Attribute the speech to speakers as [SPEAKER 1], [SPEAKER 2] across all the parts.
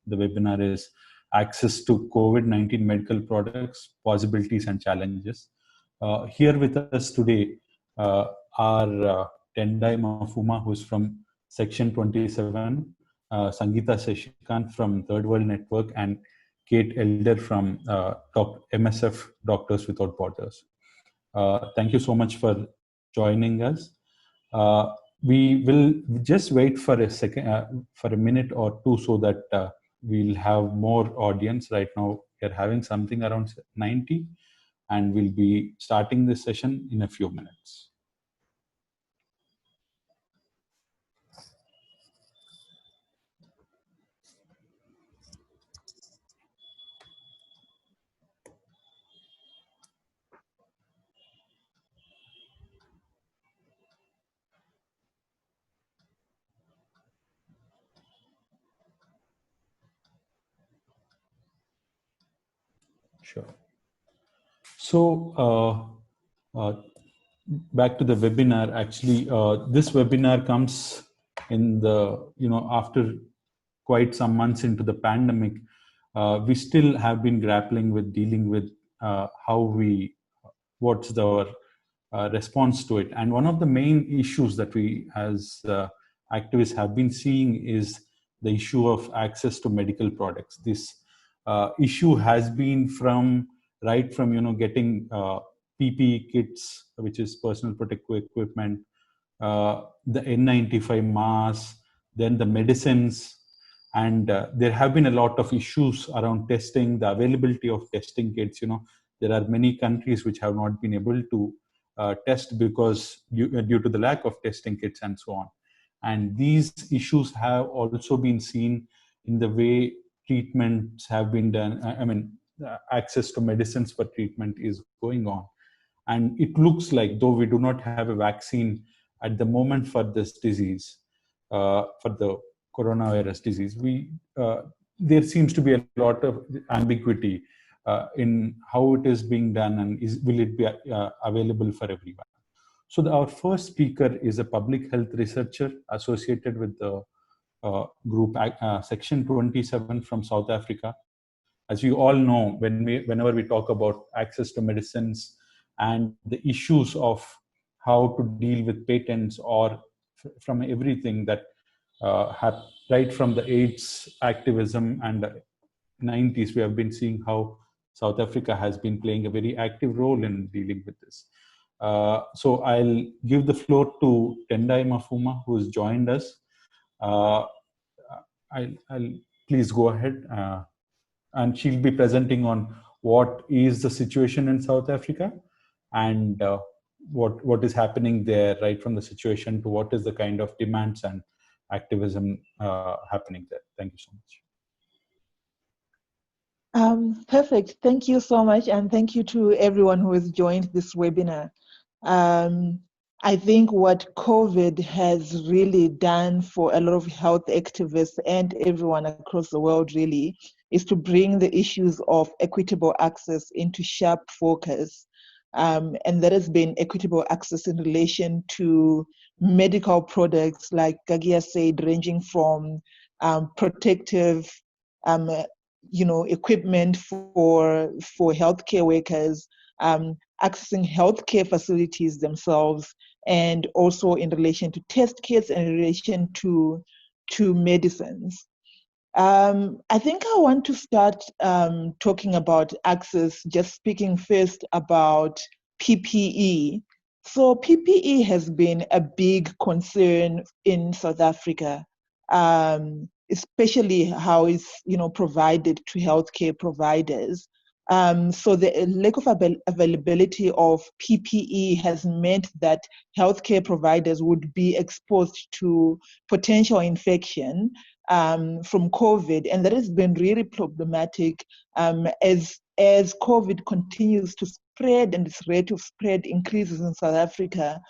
[SPEAKER 1] The webinar is Access to COVID-19 Medical Products, Possibilities and Challenges. Here with us today are Tendai Mafuma, who's from Section 27, Sangeeta Shashikant from Third World Network, and Kate Elder from MSF, Doctors Without Borders. Thank you so much for joining us. We will just wait for a second, for a minute or two, so that we'll have more audience. Right now, we're having something around 90, and we'll be starting this session in a few minutes. Sure. So back to the webinar. Actually, this webinar comes in the after quite some months into the pandemic. We still have been grappling with dealing with what's our response to it. And one of the main issues that we as activists have been seeing is the issue of access to medical products. This issue has been right from getting PPE kits, which is personal protective equipment, the N95 masks, then the medicines, and there have been a lot of issues around testing, the availability of testing kits. There are many countries which have not been able to test because due to the lack of testing kits and so on. And these issues have also been seen in the way treatments have been done. Access to medicines for treatment is going on. And it looks like, though we do not have a vaccine at the moment for this disease, for the coronavirus disease, there seems to be a lot of ambiguity in how it is being done, and will it be available for everyone. So our first speaker is a public health researcher associated with the group Section 27 from South Africa. As you all know, whenever we talk about access to medicines and the issues of how to deal with patents, or from everything that right from the AIDS activism and the 90s, we have been seeing how South Africa has been playing a very active role in dealing with this. So I'll give the floor to Tendai Mafuma, who has joined us. I'll please go ahead, and she'll be presenting on what is the situation in South Africa, and what is happening there, right from the situation to what is the kind of demands and activism happening there. Thank you so much.
[SPEAKER 2] Perfect. Thank you so much, and thank you to everyone who has joined this webinar. I think what COVID has really done for a lot of health activists and everyone across the world really is to bring the issues of equitable access into sharp focus. And that has been equitable access in relation to medical products, like Gargeya said, ranging from protective equipment for healthcare workers, accessing healthcare facilities themselves, and also in relation to test kits and in relation to medicines. I think I want to start talking about access, just speaking first about PPE. So PPE has been a big concern in South Africa, especially how it's provided to healthcare providers. So the lack of availability of PPE has meant that healthcare providers would be exposed to potential infection from COVID, and that has been really problematic as COVID continues to spread and its rate of spread increases in South Africa.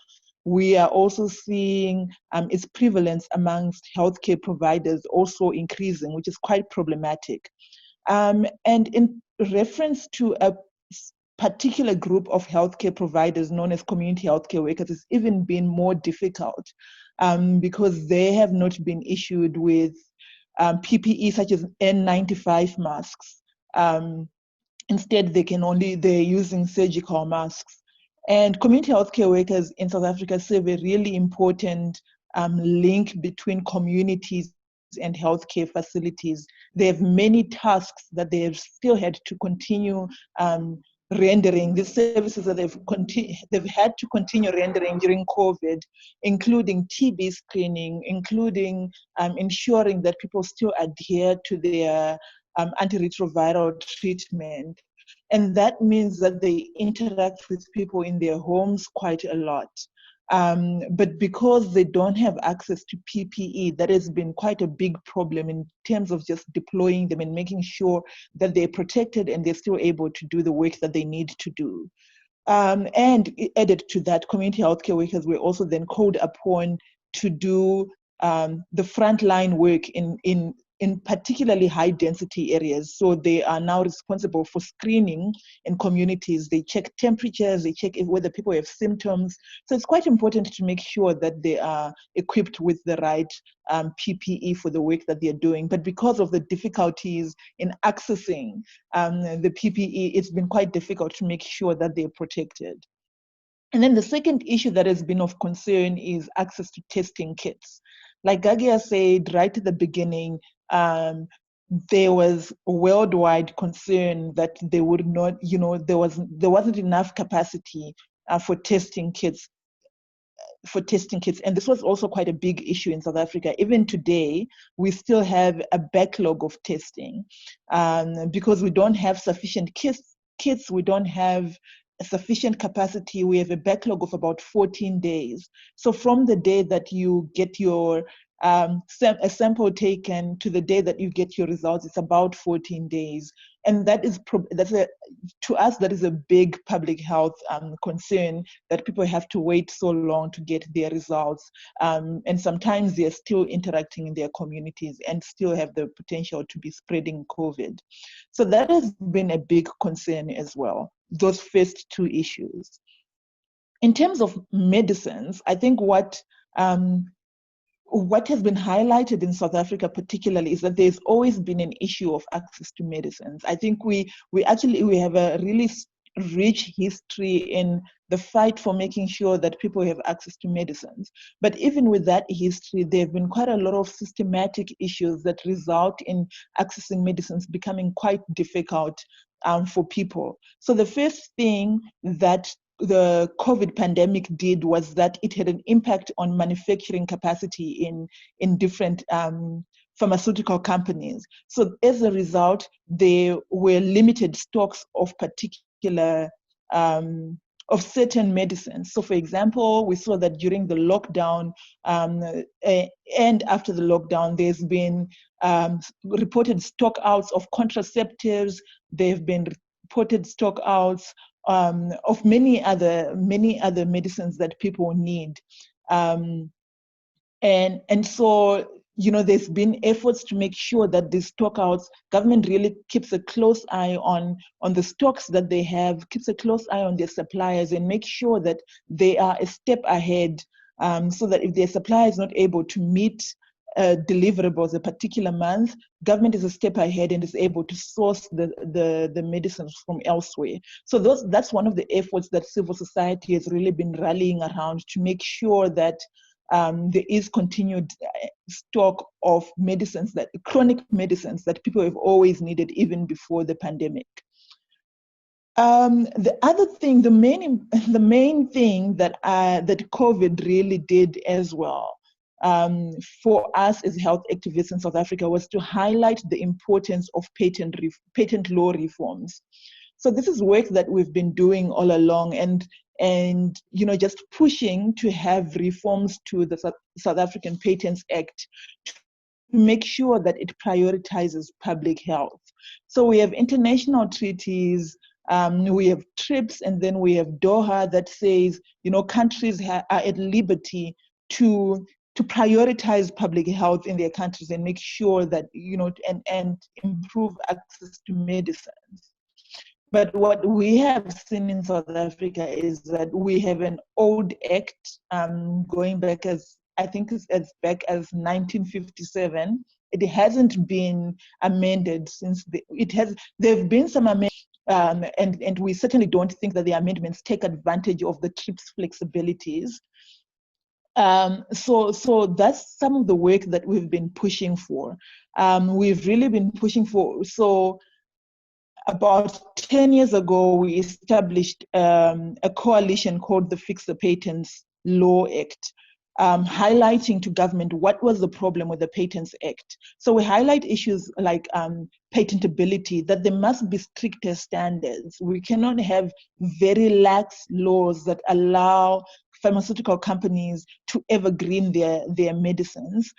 [SPEAKER 2] We are also seeing its prevalence amongst healthcare providers also increasing, which is quite problematic. And in reference to a particular group of healthcare providers known as community healthcare workers, it's even been more difficult because they have not been issued with PPE such as N95 masks. Instead, they're using surgical masks. And community healthcare workers in South Africa serve a really important link between communities and healthcare facilities. They have many tasks that they have still had to continue rendering, these services that they've had to continue rendering during COVID, including TB screening, including ensuring that people still adhere to their antiretroviral treatment. And that means that they interact with people in their homes quite a lot. But because they don't have access to PPE, that has been quite a big problem in terms of just deploying them and making sure that they're protected and they're still able to do the work that they need to do. And added to that, community healthcare workers were also then called upon to do the frontline work in particularly high density areas. So they are now responsible for screening in communities. They check temperatures, they check whether people have symptoms. So it's quite important to make sure that they are equipped with the right PPE for the work that they're doing. But because of the difficulties in accessing the PPE, it's been quite difficult to make sure that they're protected. And then the second issue that has been of concern is access to testing kits. Like Gargeya said right at the beginning, there was worldwide concern that they would not, there wasn't enough capacity for testing kits. And this was also quite a big issue in South Africa. Even today, we still have a backlog of testing because we don't have sufficient kits, we don't have sufficient capacity. We have a backlog of about 14 days. So from the day that you get your a sample taken to the day that you get your results, it's about 14 days. And to us, that is a big public health concern, that people have to wait so long to get their results. And sometimes they're still interacting in their communities and still have the potential to be spreading COVID. So that has been a big concern as well, those first two issues. In terms of medicines, I think what has been highlighted in South Africa particularly is that there's always been an issue of access to medicines. I think we have a really rich history in the fight for making sure that people have access to medicines. But even with that history, there have been quite a lot of systematic issues that result in accessing medicines becoming quite difficult for people. So the first thing that the COVID pandemic did was that it had an impact on manufacturing capacity in different pharmaceutical companies. So as a result, there were limited stocks of particular of certain medicines. So for example, we saw that during the lockdown and after the lockdown, there's been reported stock outs of contraceptives. There have been reported stock outs of many other medicines that people need. And so, there's been efforts to make sure that these stockouts, government really keeps a close eye on the stocks that they have, keeps a close eye on their suppliers, and make sure that they are a step ahead, so that if their supplier is not able to meet deliverables a particular month, government is a step ahead and is able to source the medicines from elsewhere. So that's one of the efforts that civil society has really been rallying around, to make sure that there is continued stock of medicines, chronic medicines that people have always needed even before the pandemic. The other thing, the main thing that COVID really did as well for us as health activists in South Africa was to highlight the importance of patent law reforms. So this is work that we've been doing all along, and just pushing to have reforms to the South African Patents Act to make sure that it prioritizes public health. So we have international treaties, we have TRIPS, and then we have Doha that says, countries are at liberty to prioritize public health in their countries and make sure that, and improve access to medicines. But what we have seen in South Africa is that we have an old act going back as back as 1957, it hasn't been amended since there have been some amendments, and we certainly don't think that the amendments take advantage of the TRIPS flexibilities. So that's some of the work that we've been pushing for. We've really been pushing for, so about 10 years ago, we established a coalition called the Fix the Patents Law Act, highlighting to government what was the problem with the Patents Act. So we highlight issues like patentability, that there must be stricter standards. We cannot have very lax laws that allow pharmaceutical companies to evergreen their medicines,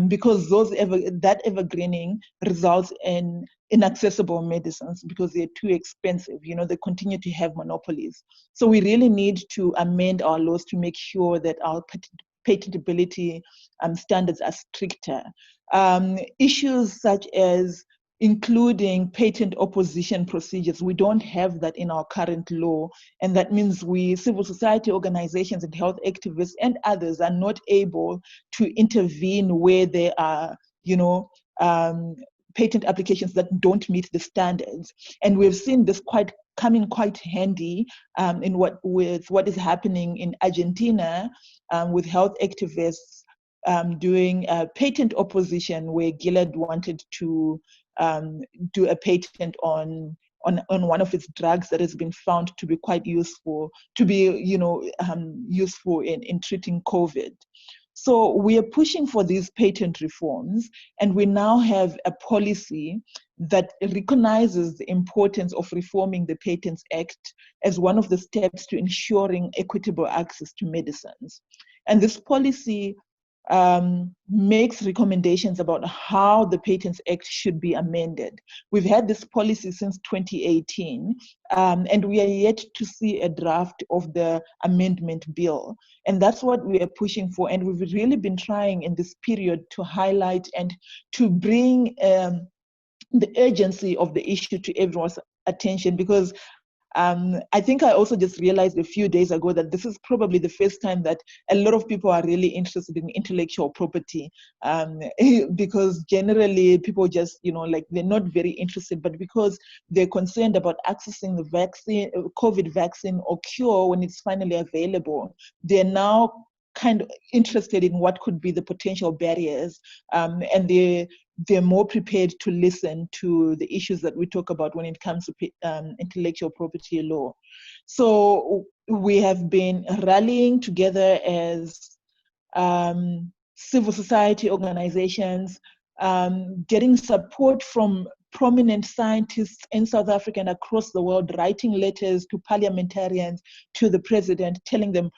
[SPEAKER 2] because that evergreening results in inaccessible medicines because they're too expensive. They continue to have monopolies. So we really need to amend our laws to make sure that our patentability standards are stricter. Issues such as including patent opposition procedures, we don't have that in our current law, and that means civil society organizations and health activists and others are not able to intervene where there are, patent applications that don't meet the standards. And we've seen this coming quite handy with what is happening in Argentina, with health activists doing patent opposition, where Gilead wanted to do a patent on one of its drugs that has been found to be quite useful, useful in treating COVID. So we are pushing for these patent reforms, and we now have a policy that recognizes the importance of reforming the Patents Act as one of the steps to ensuring equitable access to medicines. And this policy makes recommendations about how the Patents Act should be amended. We've had this policy since 2018, and we are yet to see a draft of the amendment bill. And that's what we are pushing for. And we've really been trying in this period to highlight and to bring the urgency of the issue to everyone's attention, because I think I also just realized a few days ago that this is probably the first time that a lot of people are really interested in intellectual property, because generally people just, they're not very interested, but because they're concerned about accessing the vaccine, COVID vaccine or cure when it's finally available, they're now kind of interested in what could be the potential barriers, and they're more prepared to listen to the issues that we talk about when it comes to intellectual property law. So we have been rallying together as civil society organizations, getting support from prominent scientists in South Africa and across the world, writing letters to parliamentarians, to the president, telling them,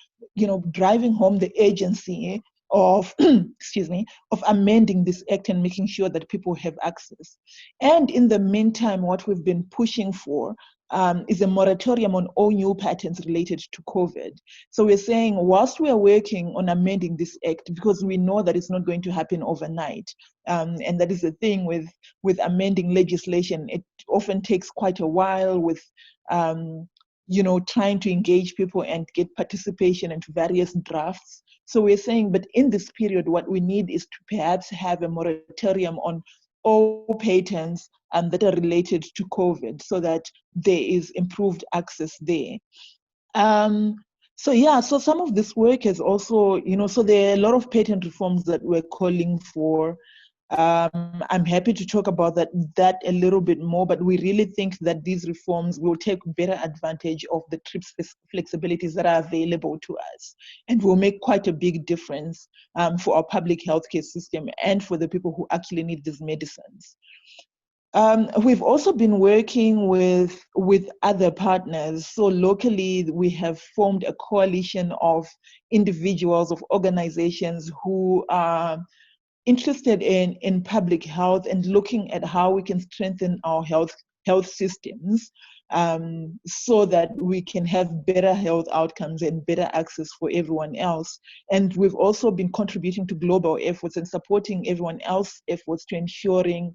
[SPEAKER 2] driving home the urgency of of amending this act and making sure that people have access. And in the meantime, what we've been pushing for is a moratorium on all new patents related to COVID. So we're saying, whilst we are working on amending this act, because we know that it's not going to happen overnight, and that is the thing with amending legislation, it often takes quite a while with trying to engage people and get participation into various drafts. So we're saying, but in this period, what we need is to perhaps have a moratorium on all patents that are related to COVID, so that there is improved access there. So some of this work is also, so there are a lot of patent reforms that we're calling for. I'm happy to talk about that a little bit more, but we really think that these reforms will take better advantage of the TRIPS flexibilities that are available to us, and will make quite a big difference for our public healthcare system and for the people who actually need these medicines. We've also been working with other partners. So locally, we have formed a coalition of individuals, of organizations who are interested in public health and looking at how we can strengthen our health systems, so that we can have better health outcomes and better access for everyone else. And we've also been contributing to global efforts and supporting everyone else's efforts to ensuring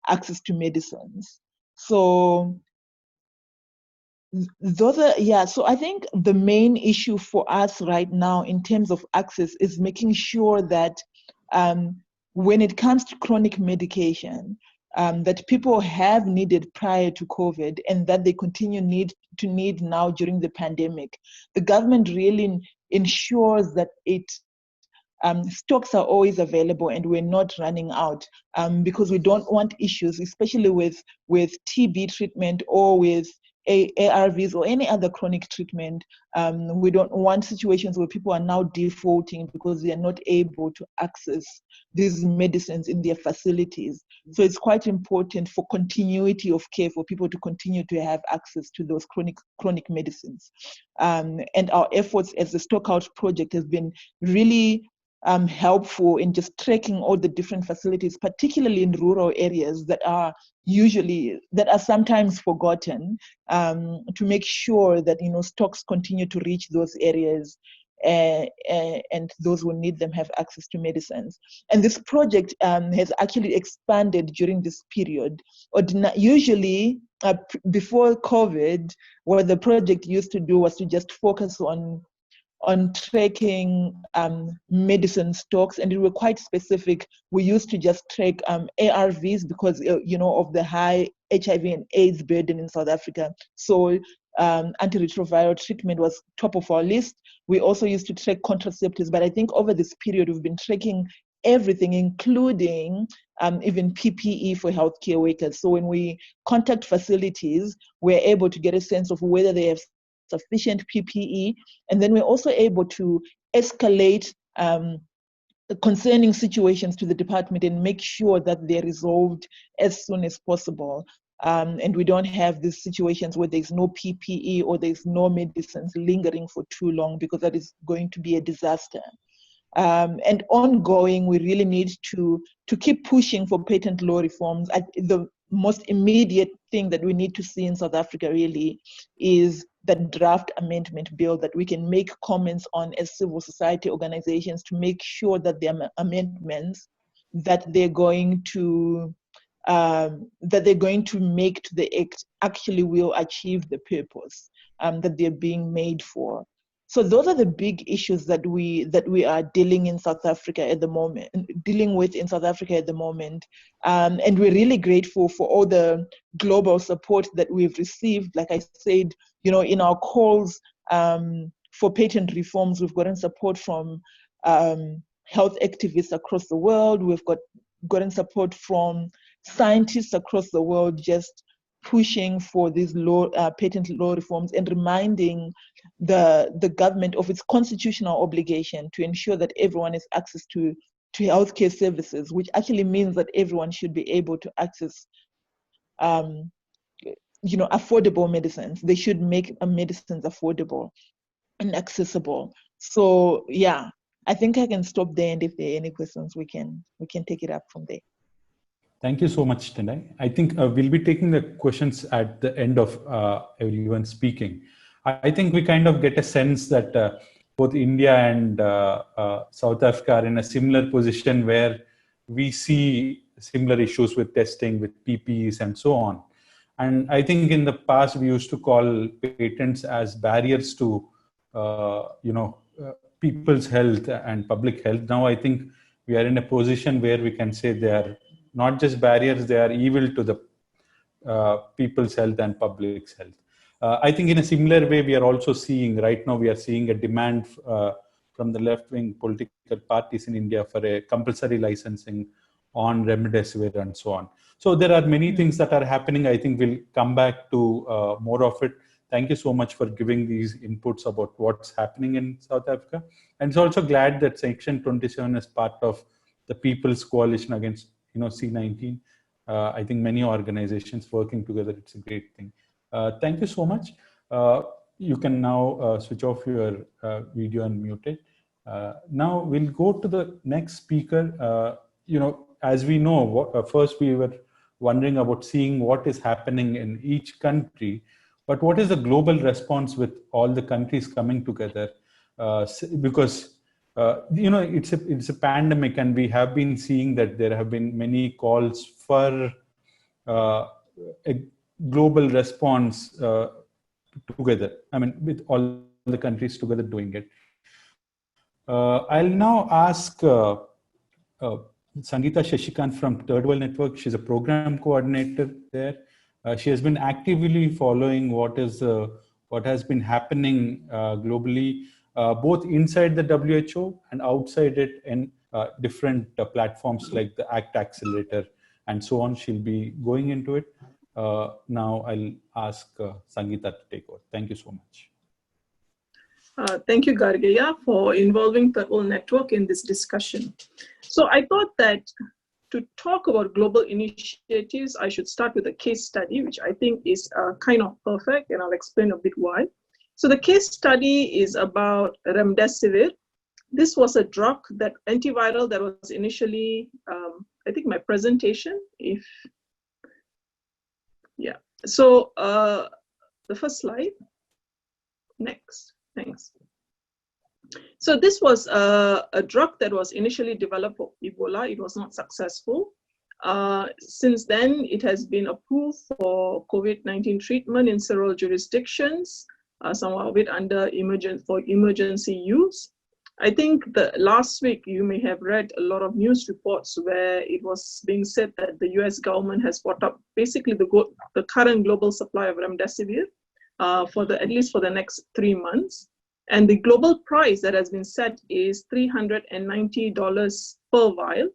[SPEAKER 2] access to medicines. So so I think the main issue for us right now in terms of access is making sure that when it comes to chronic medication that people have needed prior to COVID and that they continue to need now during the pandemic, the government really ensures that stocks are always available and we're not running out, because we don't want issues, especially with TB treatment or with ARVs or any other chronic treatment. We don't want situations where people are now defaulting because they are not able to access these medicines in their facilities. So it's quite important for continuity of care for people to continue to have access to those chronic medicines. And our efforts as the Stockout Project has been really helpful in just tracking all the different facilities, particularly in rural areas that are sometimes forgotten, to make sure that stocks continue to reach those areas, and those who need them have access to medicines. And this project has actually expanded during this period. Usually, before COVID, what the project used to do was to just focus on tracking medicine stocks, and we were quite specific. We used to just track ARVs because of the high HIV and AIDS burden in South Africa. So antiretroviral treatment was top of our list. We also used to track contraceptives, but I think over this period we've been tracking everything, including even PPE for healthcare workers. So when we contact facilities, we're able to get a sense of whether they have sufficient PPE, and then we're also able to escalate concerning situations to the department and make sure that they're resolved as soon as possible. And we don't have these situations where there's no PPE or there's no medicines lingering for too long, because that is going to be a disaster. And ongoing, we really need to keep pushing for patent law reforms. The most immediate thing that we need to see in South Africa really is that draft amendment bill that we can make comments on as civil society organizations, to make sure that the amendments that they're going to make to the act actually will achieve the purpose that they're being made for. So those are the big issues that we are dealing with in South Africa at the moment. And we're really grateful for all the global support that we've received. Like I said, in our calls for patent reforms, we've gotten support from health activists across the world. We've gotten support from scientists across the world, just pushing for these patent law reforms and reminding the government of its constitutional obligation to ensure that everyone has access to healthcare services, which actually means that everyone should be able to access affordable medicines. They should make medicines affordable and accessible. So yeah, I think I can stop there, and if there are any questions, we can take it up from there.
[SPEAKER 1] Thank you so much, Tendai. I think we'll be taking the questions at the end of everyone speaking. I think we kind of get a sense that both India and South Africa are in a similar position where we see similar issues with testing, with PPEs and so on. And I think in the past we used to call patents as barriers to people's health and public health. Now I think we are in a position where we can say they are not just barriers, they are evil to the people's health and public's health. I think in a similar way, we are also seeing, right now we are seeing a demand from the left-wing political parties in India for a compulsory licensing on remdesivir and so on. So there are many things that are happening. I think we'll come back to more of it. Thank you so much for giving these inputs about what's happening in South Africa. And it's also glad that Section 27 is part of the People's Coalition Against C19. I think many organizations working together, it's a great thing. Thank you so much. You can now switch off your video and mute it. Now we'll go to the next speaker. As we know, first we were wondering about seeing what is happening in each country, but what is the global response with all the countries coming together? Because it's a pandemic, and we have been seeing that there have been many calls for a global response together. I mean, with all the countries together doing it. I'll now ask Sangeeta Shashikant from Third World Network. She's a program coordinator there. She has been actively following what has been happening globally, both inside the WHO and outside it, and different platforms like the ACT Accelerator and so on. She'll be going into it. Now I'll ask Sangeeta to take over. Thank you so much.
[SPEAKER 3] Thank you, Gargeya, for involving the whole network in this discussion. So I thought that to talk about global initiatives, I should start with a case study, which I think is kind of perfect, and I'll explain a bit why. So the case study is about remdesivir. This was a drug, that antiviral that was initially, I think my presentation, So the first slide, next, thanks. So this was a drug that was initially developed for Ebola. It was not successful. Since then, it has been approved for COVID-19 treatment in several jurisdictions, some of it under emergency use. I think last week you may have read a lot of news reports where it was being said that the US government has bought up basically the current global supply of remdesivir at least for the next 3 months. And the global price that has been set is $390 per vial.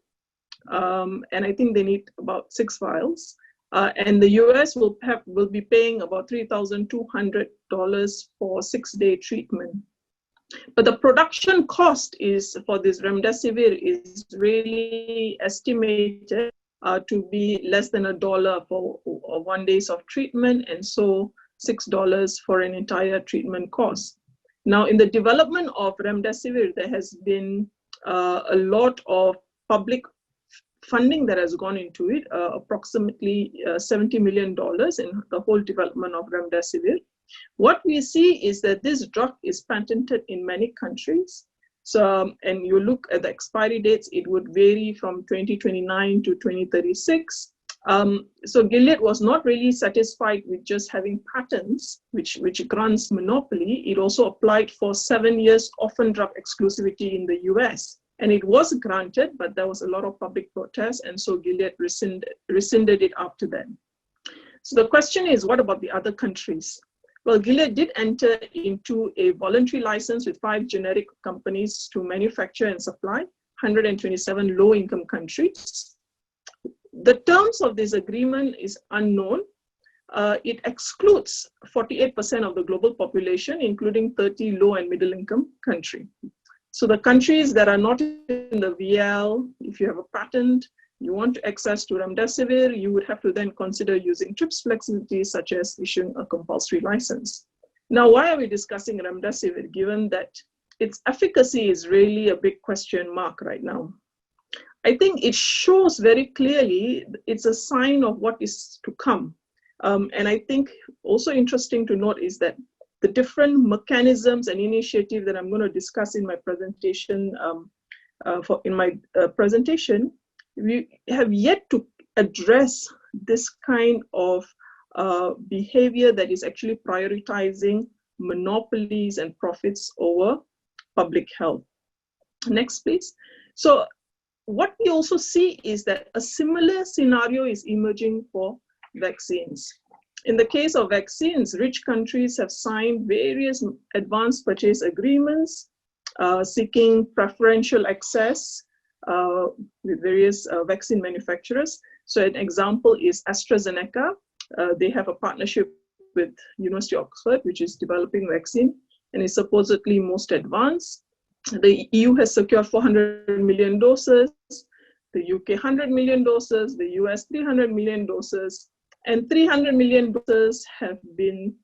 [SPEAKER 3] And I think they need about 6 vials. And the US will be paying about $3,200 for 6-day treatment. But the production cost for this remdesivir is really estimated to be less than $1 for 1 day of treatment, and so $6 for an entire treatment cost. Now, in the development of remdesivir, there has been a lot of public funding that has gone into it, approximately $70 million in the whole development of remdesivir. What we see is that this drug is patented in many countries. So, and you look at the expiry dates, it would vary from 2029 to 2036. So Gilead was not really satisfied with just having patents, which grants monopoly. It also applied for 7 years orphan drug exclusivity in the US. And it was granted, but there was a lot of public protest, and so Gilead rescinded it after then. So the question is, what about the other countries? Well, Gilead did enter into a voluntary license with 5 generic companies to manufacture and supply 127 low-income countries. The terms of this agreement is unknown. It excludes 48% of the global population, including 30 low and middle-income countries. So the countries that are not in the VL, if you have a patent, you want access to remdesivir, you would have to then consider using TRIPS flexibility, such as issuing a compulsory license. Now, why are we discussing remdesivir, given that its efficacy is really a big question mark right now? I think it shows very clearly it's a sign of what is to come. And I think also interesting to note is that the different mechanisms and initiatives that I'm going to discuss in my presentation, we have yet to address this kind of behavior that is actually prioritizing monopolies and profits over public health. Next, please. So what we also see is that a similar scenario is emerging for vaccines. In the case of vaccines, rich countries have signed various advanced purchase agreements seeking preferential access with various vaccine manufacturers. So an example is AstraZeneca. They have a partnership with University of Oxford, which is developing vaccine and is supposedly most advanced. The EU has secured 400 million doses, the UK 100 million doses, the US 300 million doses, and 300 million doses have been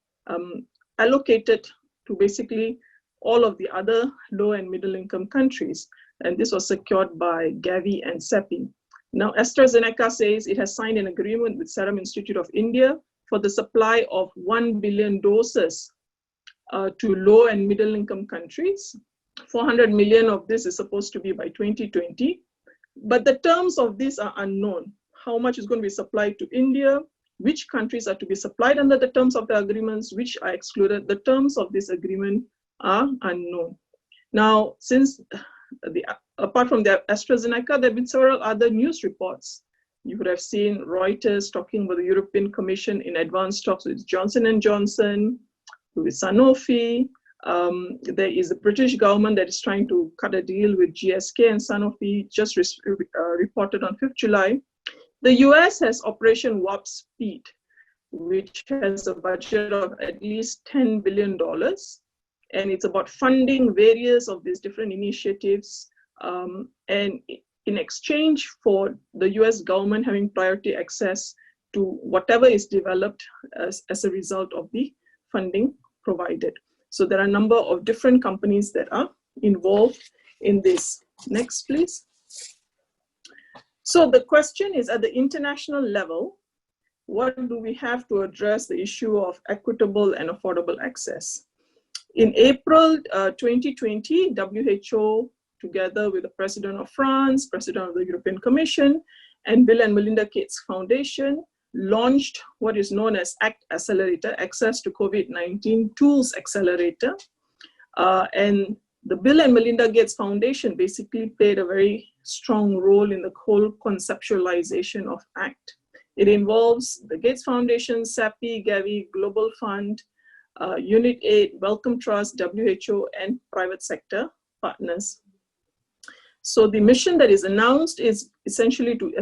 [SPEAKER 3] allocated to basically all of the other low and middle income countries. And this was secured by Gavi and CEPI. Now, AstraZeneca says it has signed an agreement with Serum Institute of India for the supply of 1 billion doses to low and middle income countries. 400 million of this is supposed to be by 2020. But the terms of this are unknown. How much is going to be supplied to India? Which countries are to be supplied under the terms of the agreements, which are excluded? The terms of this agreement are unknown. Now, since the apart from the AstraZeneca, there have been several other news reports. You would have seen Reuters talking about the European Commission in advanced talks with Johnson & Johnson, with Sanofi. There is the British government that is trying to cut a deal with GSK and Sanofi, just reported on 5th July. The US has Operation Warp Speed, which has a budget of at least $10 billion. And it's about funding various of these different initiatives. And in exchange for the US government having priority access to whatever is developed as a result of the funding provided. So there are a number of different companies that are involved in this. Next, please. So the question is, at the international level, what do we have to address the issue of equitable and affordable access? In April 2020, WHO, together with the President of France, President of the European Commission, and Bill and Melinda Gates Foundation, launched what is known as ACT Accelerator, Access to COVID-19 Tools Accelerator. And the Bill and Melinda Gates Foundation basically played a very strong role in the whole conceptualization of ACT. It involves the Gates Foundation, SAPI, Gavi, Global Fund, Unit 8, Wellcome Trust, WHO, and private sector partners. So the mission that is announced is essentially to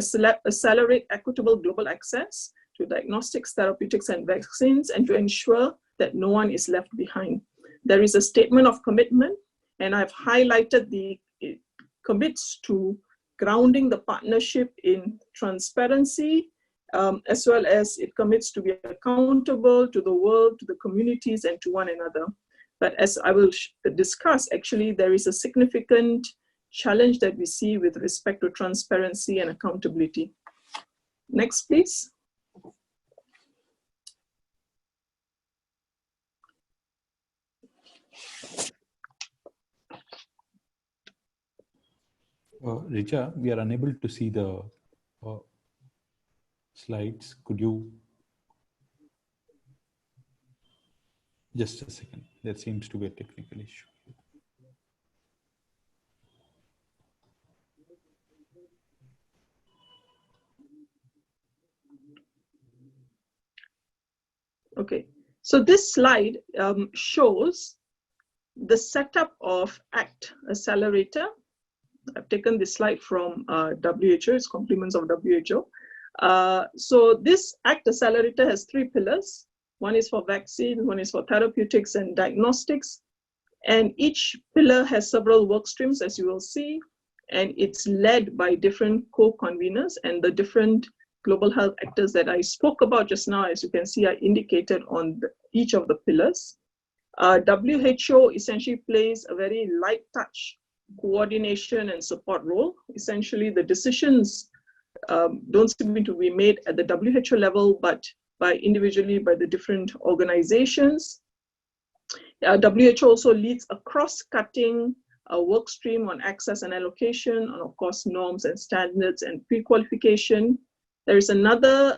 [SPEAKER 3] accelerate equitable global access to diagnostics, therapeutics, and vaccines, and to ensure that no one is left behind. There is a statement of commitment, and I've highlighted it commits to grounding the partnership in transparency, as well as it commits to be accountable to the world, to the communities, and to one another. But as I will discuss, actually, there is a significant challenge that we see with respect to transparency and accountability. Next, please.
[SPEAKER 1] Richa, we are unable to see the slides. Could you just a second? There seems to be a technical issue.
[SPEAKER 3] Okay, so this slide shows the setup of ACT Accelerator. I've taken this slide from WHO, it's compliments of WHO. So this ACT Accelerator has 3 pillars. One is for vaccine, one is for therapeutics and diagnostics. And each pillar has several work streams, as you will see, and it's led by different co-conveners, and the different global health actors that I spoke about just now, as you can see, are indicated on each of the pillars. WHO essentially plays a very light touch coordination and support role. Essentially, the decisions don't seem to be made at the WHO level, but individually by the different organizations. WHO also leads a cross-cutting work stream on access and allocation, and of course, norms and standards and pre-qualification. There is another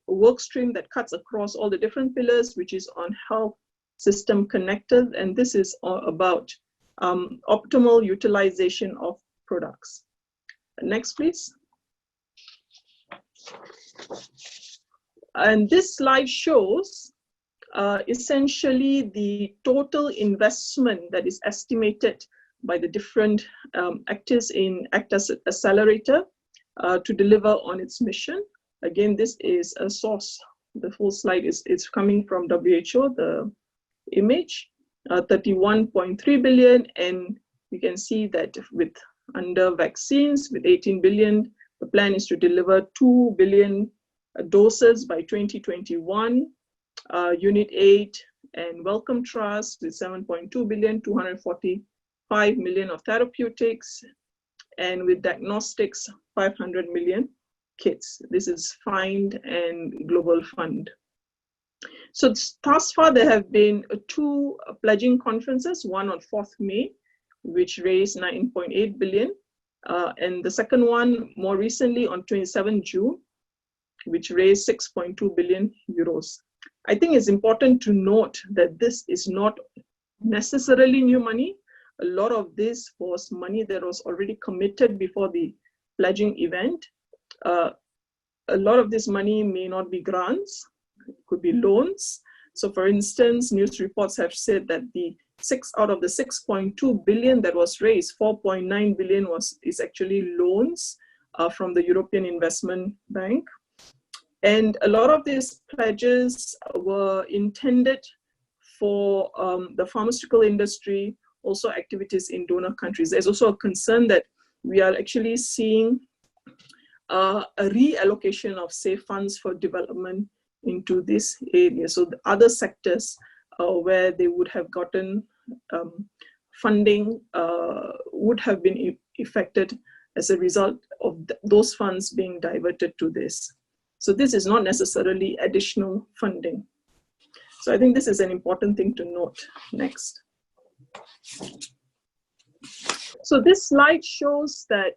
[SPEAKER 3] work stream that cuts across all the different pillars, which is on health system connected, and this is about optimal utilization of products. Next, please. And this slide shows essentially the total investment that is estimated by the different actors in ACT Accelerator to deliver on its mission. Again, this is a source. The full slide is coming from WHO, the image, 31.3 billion. And you can see that with under vaccines, with 18 billion, the plan is to deliver 2 billion doses by 2021. Unit 8 and Wellcome Trust with 7.2 billion, 245 million of therapeutics, and with diagnostics, 500 million kits. This is FIND and Global Fund. So thus far, there have been 2 pledging conferences, one on 4th May, which raised 9.8 billion, and the second one more recently on 27 June, which raised 6.2 billion euros. I think it's important to note that this is not necessarily new money. a lot of this was money that was already committed before the pledging event. A lot of this money may not be grants, it could be loans. So for instance, news reports have said that out of the 6.2 billion that was raised, 4.9 billion is actually loans from the European Investment Bank. And a lot of these pledges were intended for the pharmaceutical industry, also activities in donor countries. There's also a concern that we are actually seeing a reallocation of, say, funds for development into this area. So the other sectors where they would have gotten funding would have been affected as a result of those funds being diverted to this. So this is not necessarily additional funding. So I think this is an important thing to note. Next. So this slide shows that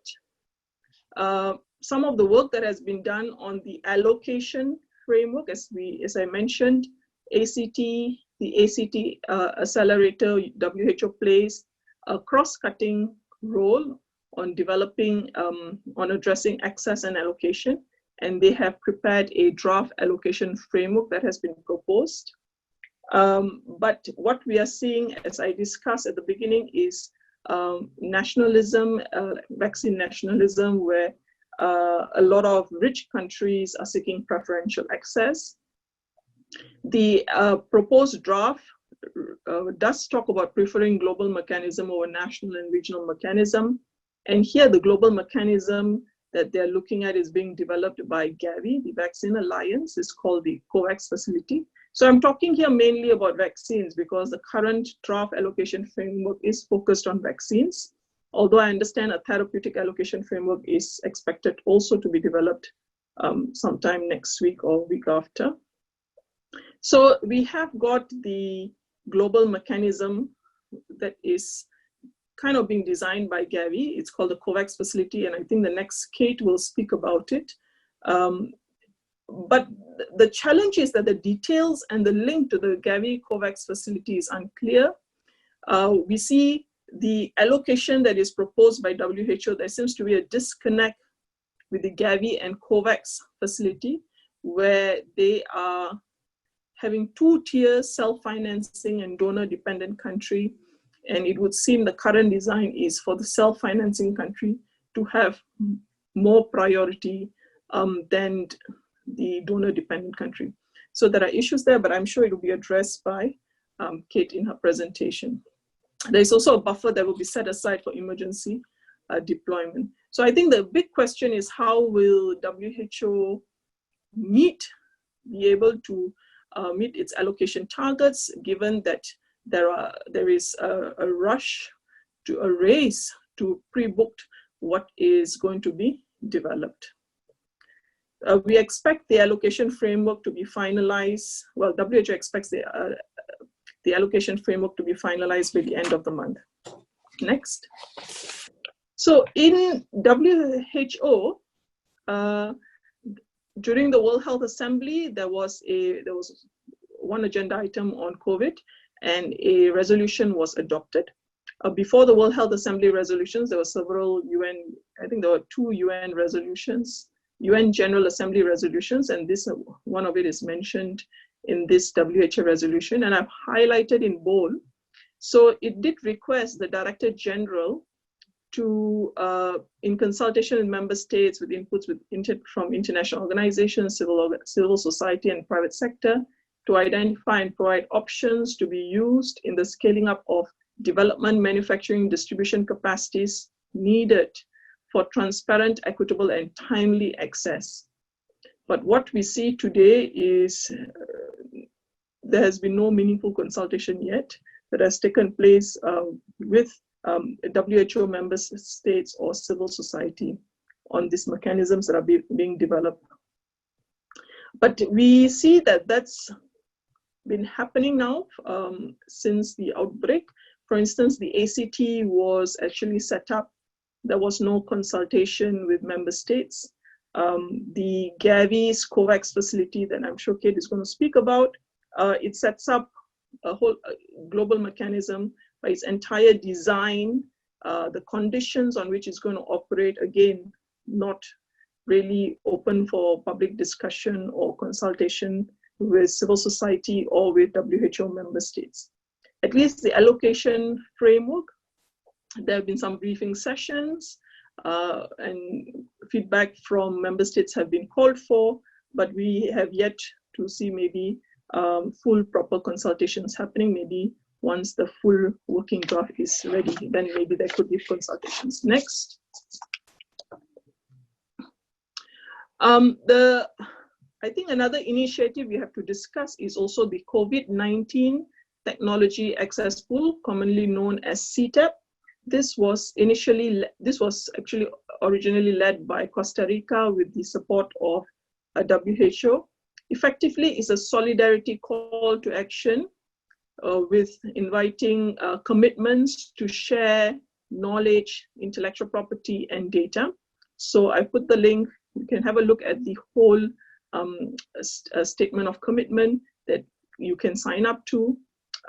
[SPEAKER 3] some of the work that has been done on the allocation framework, as I mentioned, the ACT accelerator, WHO plays a cross-cutting role on developing, on addressing access and allocation. And they have prepared a draft allocation framework that has been proposed. But what we are seeing, as I discussed at the beginning, is nationalism, vaccine nationalism, where a lot of rich countries are seeking preferential access. The proposed draft does talk about preferring global mechanism over national and regional mechanism. And here the global mechanism that they're looking at is being developed by Gavi. The Vaccine Alliance is called the COVAX facility. So I'm talking here mainly about vaccines because the current draft allocation framework is focused on vaccines. Although I understand a therapeutic allocation framework is expected also to be developed sometime next week or week after. So we have got the global mechanism that is kind of being designed by Gavi. It's called the COVAX facility, and I think the next Kate will speak about it. But the challenge is that the details and the link to the Gavi COVAX facility is unclear. We see the allocation that is proposed by WHO, there seems to be a disconnect with the Gavi and COVAX facility, where they are having two tiers, self-financing and donor-dependent country. And it would seem the current design is for the self-financing country to have more priority than the donor-dependent country. So there are issues there, but I'm sure it will be addressed by Kate in her presentation. There's also a buffer that will be set aside for emergency deployment. So I think the big question is, how will WHO be able to meet its allocation targets, given that there is a race to pre-book what is going to be developed. We expect the allocation framework to be finalized. Well, WHO expects the allocation framework to be finalized by the end of the month. Next. So in WHO, during the World Health Assembly, there was one agenda item on COVID, and a resolution was adopted. Before the World Health Assembly resolutions, there were several UN, I think there were 2 UN resolutions, UN General Assembly resolutions, and this one of it is mentioned in this WHO resolution, and I've highlighted in bold. So it did request the Director General to, in consultation with member states, with inputs from international organizations, civil society and private sector, to identify and provide options to be used in the scaling up of development, manufacturing, distribution capacities needed for transparent, equitable, and timely access. But what we see today is there has been no meaningful consultation yet that has taken place with WHO member states or civil society on these mechanisms that are being developed. But we see that that's been happening now since the outbreak. For instance, the ACT was actually set up. There was no consultation with member states. The Gavi's COVAX facility that I'm sure Kate is going to speak about, it sets up a whole global mechanism by its entire design, the conditions on which it's going to operate, again, not really open for public discussion or consultation with civil society or with WHO member states. At least the allocation framework, there have been some briefing sessions and feedback from member states have been called for, but we have yet to see maybe full proper consultations happening. Maybe once the full working draft is ready, then maybe there could be consultations. Next. I think another initiative we have to discuss is also the COVID-19 Technology Access Pool, commonly known as CTAP. This was actually originally led by Costa Rica with the support of WHO. Effectively, it's a solidarity call to action with inviting commitments to share knowledge, intellectual property, and data. So I put the link. You can have a look at the whole statement of commitment that you can sign up to.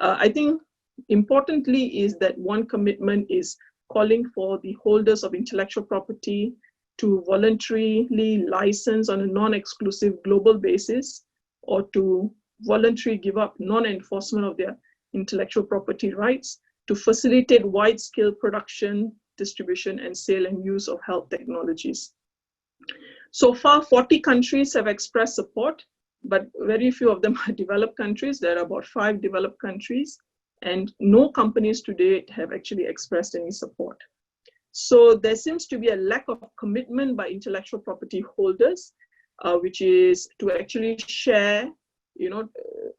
[SPEAKER 3] I think importantly is that one commitment is calling for the holders of intellectual property to voluntarily license on a non-exclusive global basis, or to voluntarily give up non-enforcement of their intellectual property rights to facilitate wide-scale production, distribution, and sale and use of health technologies. So far, 40 countries have expressed support, but very few of them are developed countries. There are about 5 developed countries, and no companies to date have actually expressed any support. So there seems to be a lack of commitment by intellectual property holders, which is to actually share,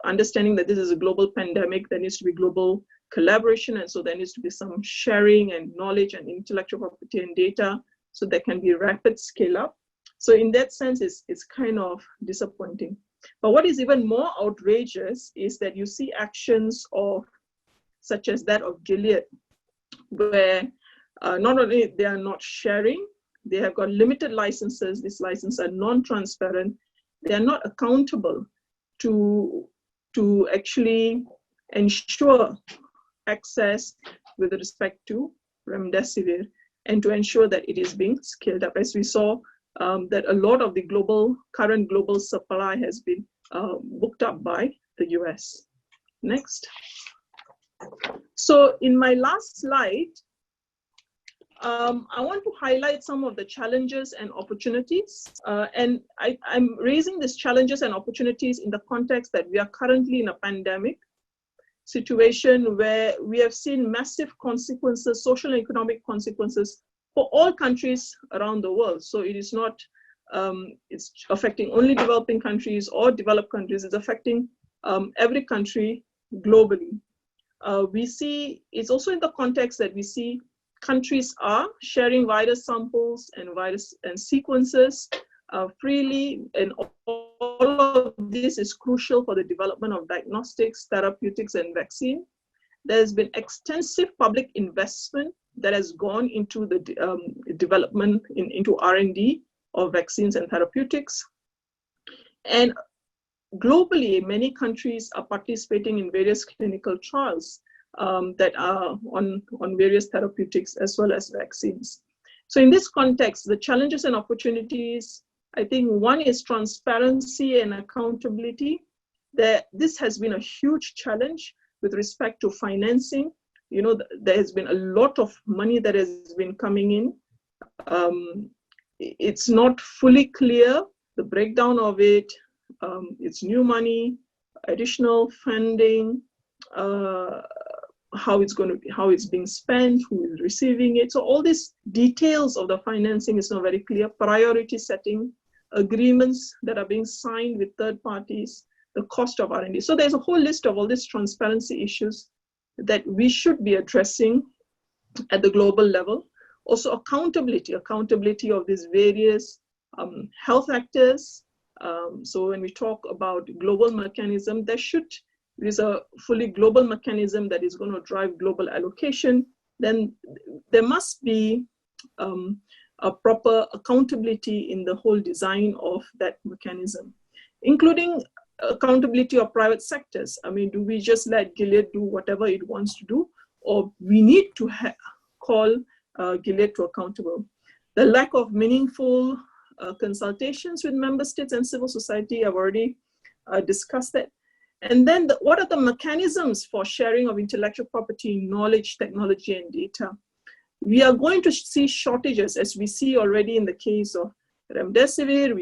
[SPEAKER 3] understanding that this is a global pandemic, there needs to be global collaboration, and so there needs to be some sharing and knowledge and intellectual property and data, so there can be rapid scale up. So in that sense, it's kind of disappointing. But what is even more outrageous is that you see actions such as that of Gilead, where not only they are not sharing, they have got limited licenses. These licenses are non-transparent. They are not accountable to actually ensure access with respect to remdesivir, and to ensure that it is being scaled up. As we saw, that a lot of the current global supply has been booked up by the US. Next. So in my last slide, I want to highlight some of the challenges and opportunities. And I'm raising these challenges and opportunities in the context that we are currently in a pandemic situation where we have seen massive consequences, social and economic consequences for all countries around the world. So it is not, it's affecting only developing countries or developed countries, it's affecting every country globally. We see, it's also in the context that we see countries are sharing virus samples and sequences freely, and all of this is crucial for the development of diagnostics, therapeutics, and vaccine. There's been extensive public investment that has gone into the development into R&D of vaccines and therapeutics. And globally, many countries are participating in various clinical trials that are on various therapeutics as well as vaccines. So in this context, the challenges and opportunities, I think one is transparency and accountability. This has been a huge challenge with respect to financing. There has been a lot of money that has been coming in. It's not fully clear, the breakdown of it. It's new money, additional funding, how it's being spent, who is receiving it. So all these details of the financing is not very clear. Priority setting, agreements that are being signed with third parties, the cost of R&D. So there's a whole list of all these transparency issues that we should be addressing at the global level. Also accountability of these various health actors. So when we talk about global mechanism, there is a fully global mechanism that is going to drive global allocation. Then there must be a proper accountability in the whole design of that mechanism, including accountability of private sectors. I mean, do we just let Gilead do whatever it wants to do? or we need to call Gilead to accountable. The lack of meaningful consultations with member states and civil society, I've already discussed that. And then what are the mechanisms for sharing of intellectual property, knowledge, technology, and data? We are going to see shortages, as we see already in the case of remdesivir.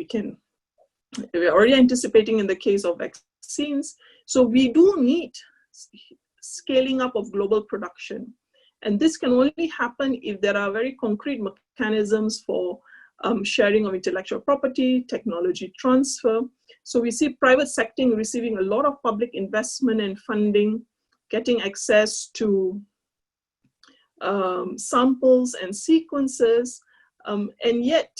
[SPEAKER 3] We're already anticipating in the case of vaccines. So we do need scaling up of global production. And this can only happen if there are very concrete mechanisms for sharing of intellectual property, technology transfer. So we see private sector receiving a lot of public investment and funding, getting access to samples and sequences, and yet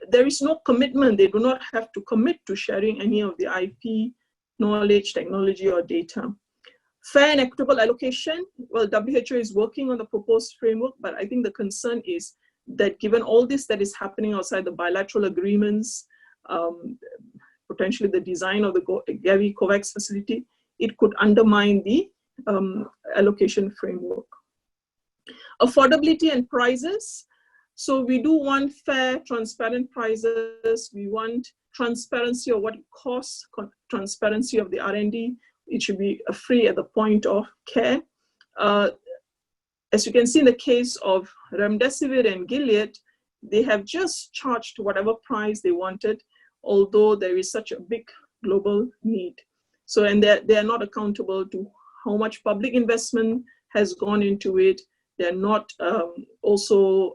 [SPEAKER 3] there is no commitment. They do not have to commit to sharing any of the IP, knowledge, technology, or data. Fair and equitable allocation. Well, WHO is working on the proposed framework, but I think the concern is that given all this that is happening outside the bilateral agreements, potentially the design of the Gavi COVAX facility, it could undermine the allocation framework. Affordability and prices. So we do want fair, transparent prices. We want transparency of what it costs, transparency of the R&D. It should be free at the point of care. As you can see in the case of remdesivir and Gilead, they have just charged whatever price they wanted, although there is such a big global need. So, and they are not accountable to how much public investment has gone into it. They're not also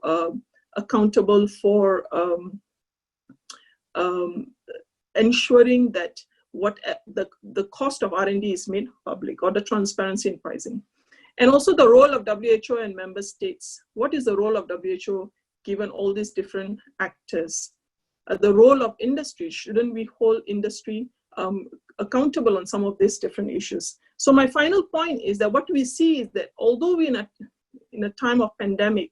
[SPEAKER 3] accountable for ensuring that the cost of R&D is made public, or the transparency in pricing. And also the role of WHO and member states. What is the role of WHO given all these different actors? The role of industry, shouldn't we hold industry accountable on some of these different issues? So my final point is that what we see is that although we're in a time of pandemic,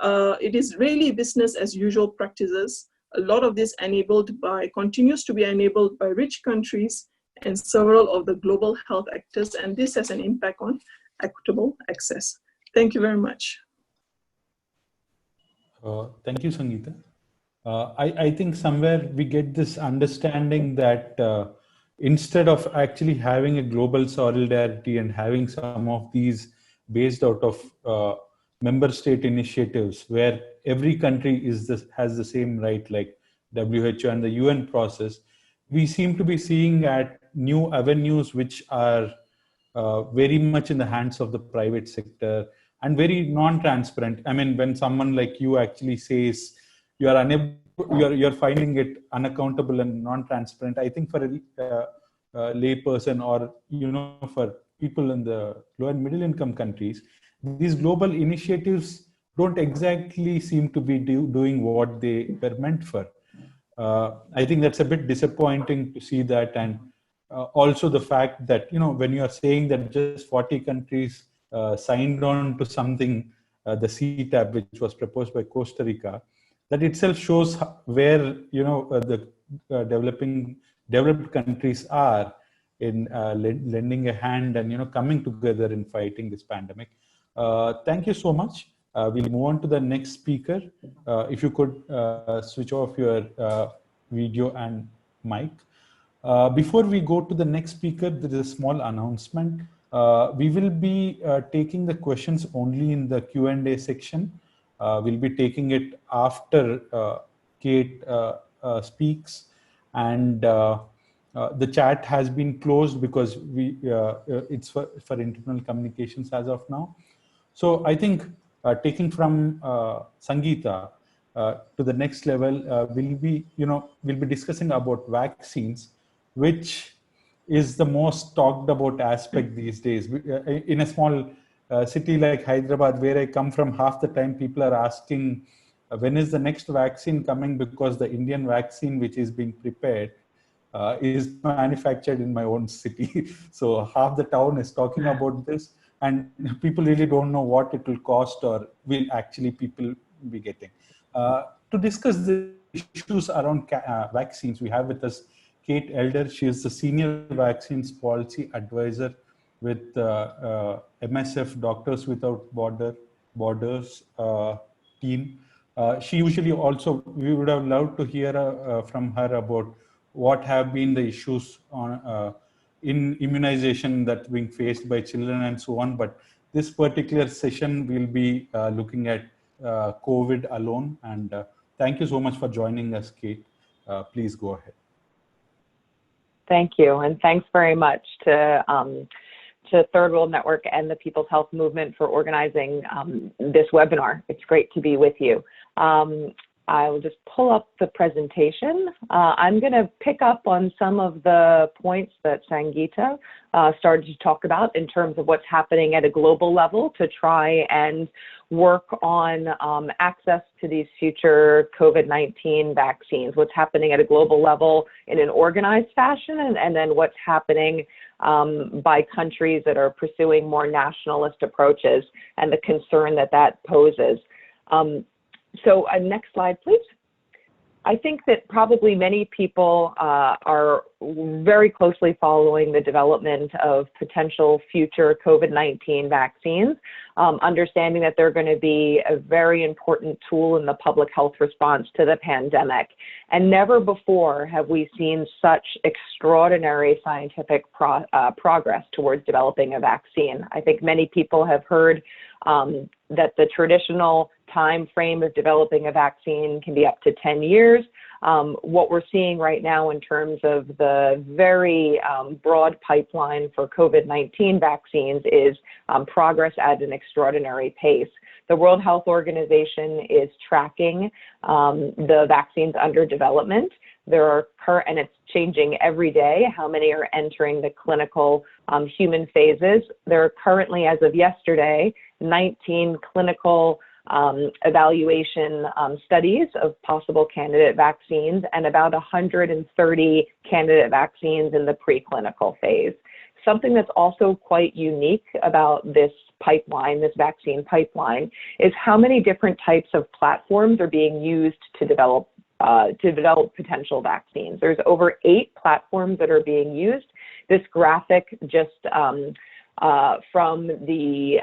[SPEAKER 3] it is really business as usual practices. A lot of this continues to be enabled by rich countries and several of the global health actors, and this has an impact on equitable access. Thank you very much.
[SPEAKER 1] Thank you, Sangeeta. I think somewhere we get this understanding that instead of actually having a global solidarity and having some of these based out of member state initiatives where every country has the same right, like WHO and the UN process, we seem to be seeing at new avenues which are very much in the hands of the private sector and very non-transparent. I mean, when someone like you actually says you're finding it unaccountable and non-transparent, I think for a layperson or for people in the low and middle income countries, these global initiatives don't exactly seem to be doing what they were meant for. I think that's a bit disappointing to see that, and also the fact that when you are saying that just 40 countries signed on to something, the CTAB, which was proposed by Costa Rica, that itself shows where the developed countries are in lending a hand and coming together in fighting this pandemic. Thank you so much. We'll move on to the next speaker. If you could switch off your video and mic. Before we go to the next speaker, there is a small announcement. We will be taking the questions only in the Q&A section. We'll be taking it after Kate speaks, and the chat has been closed because it's for internal communications as of now. So I think taking from Sangeeta to the next level, we'll be discussing about vaccines, which is the most talked about aspect these days. In a small city like Hyderabad, where I come from, half the time people are asking, when is the next vaccine coming? Because the Indian vaccine, which is being prepared, is manufactured in my own city. So half the town is talking about this, and people really don't know what it will cost or will actually people be getting. To discuss the issues around vaccines, we have with us Kate Elder. She is the Senior Vaccines Policy Advisor with MSF, Doctors Without Borders team. She usually also, we would have loved to hear from her about what have been the issues on in immunization that being faced by children and so on. But this particular session will be looking at COVID alone. And thank you so much for joining us, Kate. Please go ahead.
[SPEAKER 4] Thank you, and thanks very much to Third World Network and the People's Health Movement for organizing this webinar. It's great to be with you. I will just pull up the presentation. I'm going to pick up on some of the points that Sangeeta started to talk about in terms of what's happening at a global level to try and work on access to these future COVID-19 vaccines, what's happening at a global level in an organized fashion, and then what's happening by countries that are pursuing more nationalist approaches and the concern that that poses. So next slide, please. I think that probably many people are very closely following the development of potential future COVID-19 vaccines, understanding that they're going to be a very important tool in the public health response to the pandemic. And never before have we seen such extraordinary scientific progress towards developing a vaccine. I think many people have heard that the traditional time frame of developing a vaccine can be up to 10 years. What we're seeing right now in terms of the very broad pipeline for COVID-19 vaccines is progress at an extraordinary pace. The World Health Organization is tracking the vaccines under development. There are and it's changing every day how many are entering the clinical human phases. There are currently, as of yesterday, 19 clinical evaluation studies of possible candidate vaccines and about 130 candidate vaccines in the preclinical phase. Something that's also quite unique about this pipeline, this vaccine pipeline, is how many different types of platforms are being used to develop potential vaccines. There's over 8 platforms that are being used. This graphic just from the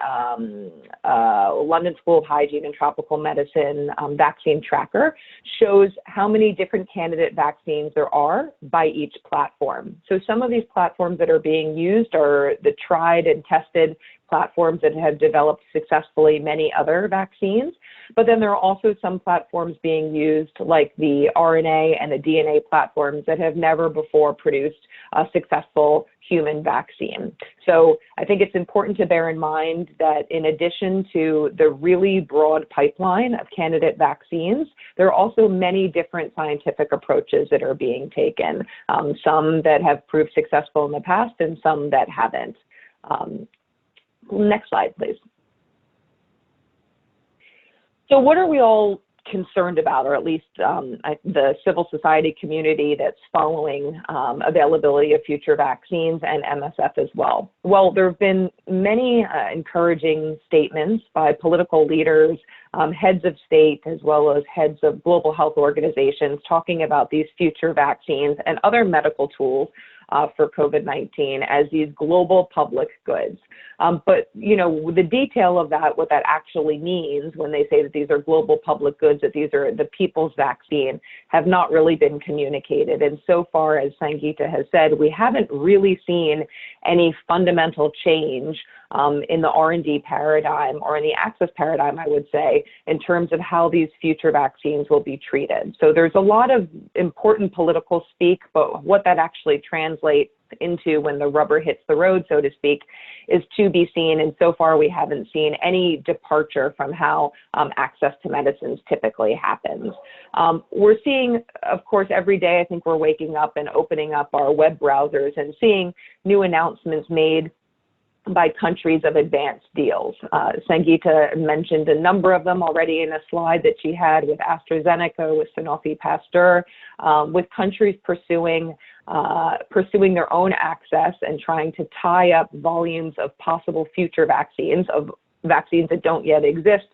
[SPEAKER 4] London School of Hygiene and Tropical Medicine vaccine tracker shows how many different candidate vaccines there are by each platform. So some of these platforms that are being used are the tried and tested platforms that have developed successfully many other vaccines. But then there are also some platforms being used, like the RNA and the DNA platforms, that have never before produced a successful human vaccine. So I think it's important to bear in mind that in addition to the really broad pipeline of candidate vaccines, there are also many different scientific approaches that are being taken, some that have proved successful in the past and some that haven't. Next slide, please. So what are we all concerned about, or at least the civil society community that's following availability of future vaccines, and MSF as well? Well, there have been many encouraging statements by political leaders, heads of state, as well as heads of global health organizations talking about these future vaccines and other medical tools for COVID-19 as these global public goods. But, you know, the detail of that, what that actually means when they say that these are global public goods, that these are the people's vaccine, have not really been communicated. And so far, as Sangeeta has said, we haven't really seen any fundamental change in the R&D paradigm, or in the access paradigm, I would say, in terms of how these future vaccines will be treated. So there's a lot of important political speak, but what that actually translates into when the rubber hits the road, so to speak, is to be seen. And so far, we haven't seen any departure from how access to medicines typically happens. We're seeing, of course, every day, I think we're waking up and opening up our web browsers and seeing new announcements made by countries of advanced deals. Sangeeta mentioned a number of them already in a slide that she had, with AstraZeneca, with Sanofi Pasteur, with countries pursuing their own access and trying to tie up volumes of possible future vaccines, of vaccines that don't yet exist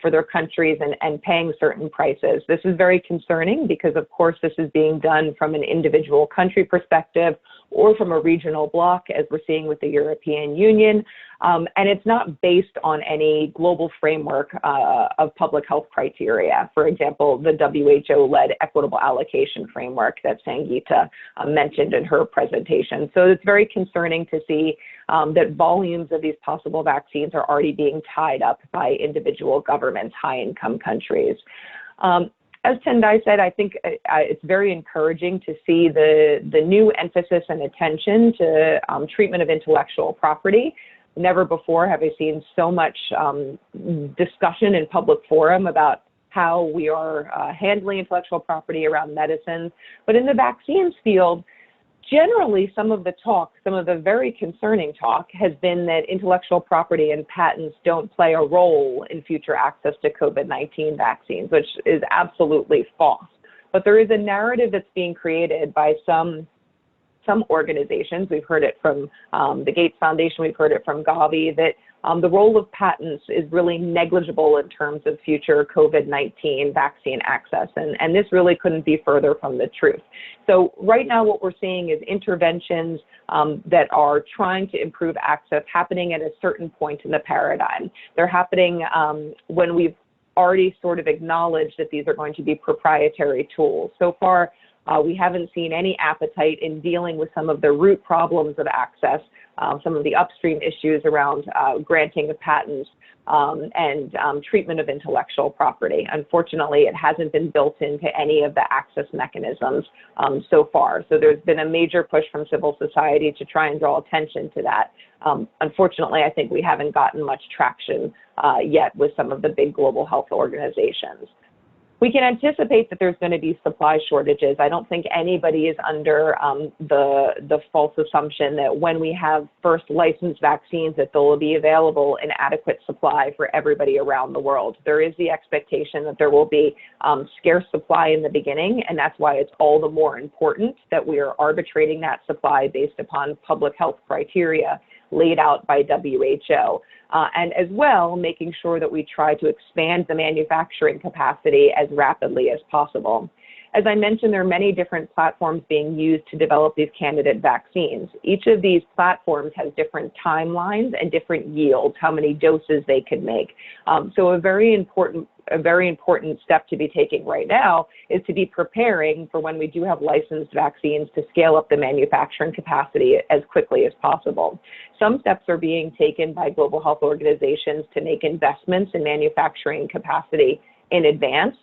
[SPEAKER 4] for their countries, and paying certain prices. This is very concerning because, of course, this is being done from an individual country perspective or from a regional bloc, as we're seeing with the European Union. And it's not based on any global framework of public health criteria. For example, the WHO-led equitable allocation framework that Sangeeta mentioned in her presentation. So it's very concerning to see that volumes of these possible vaccines are already being tied up by individual governments, high-income countries. As Tendai said, I think it's very encouraging to see the new emphasis and attention to treatment of intellectual property. Never before have I seen so much discussion in public forum about how we are handling intellectual property around medicines. But in the vaccines field, generally some of the very concerning talk has been that intellectual property and patents don't play a role in future access to COVID-19 vaccines, which is absolutely false. But there is a narrative that's being created by some organizations. We've heard it from the Gates Foundation, we've heard it from Gavi, that the role of patents is really negligible in terms of future COVID-19 vaccine access. And this really couldn't be further from the truth. So right now what we're seeing is interventions that are trying to improve access happening at a certain point in the paradigm. They're happening when we've already sort of acknowledged that these are going to be proprietary tools. So far, we haven't seen any appetite in dealing with some of the root problems of access, some of the upstream issues around granting of patents and treatment of intellectual property. Unfortunately, it hasn't been built into any of the access mechanisms so far. So there's been a major push from civil society to try and draw attention to that. Unfortunately, I think we haven't gotten much traction yet with some of the big global health organizations. We can anticipate that there's going to be supply shortages. I don't think anybody is under the false assumption that when we have first licensed vaccines that they will be available in adequate supply for everybody around the world. There is the expectation that there will be scarce supply in the beginning, and that's why it's all the more important that we are arbitrating that supply based upon public health criteria laid out by WHO, and as well making sure that we try to expand the manufacturing capacity as rapidly as possible. As I mentioned, there are many different platforms being used to develop these candidate vaccines. Each of these platforms has different timelines and different yields, how many doses they can make. So a very important step to be taking right now is to be preparing for when we do have licensed vaccines to scale up the manufacturing capacity as quickly as possible. Some steps are being taken by global health organizations to make investments in manufacturing capacity in advance,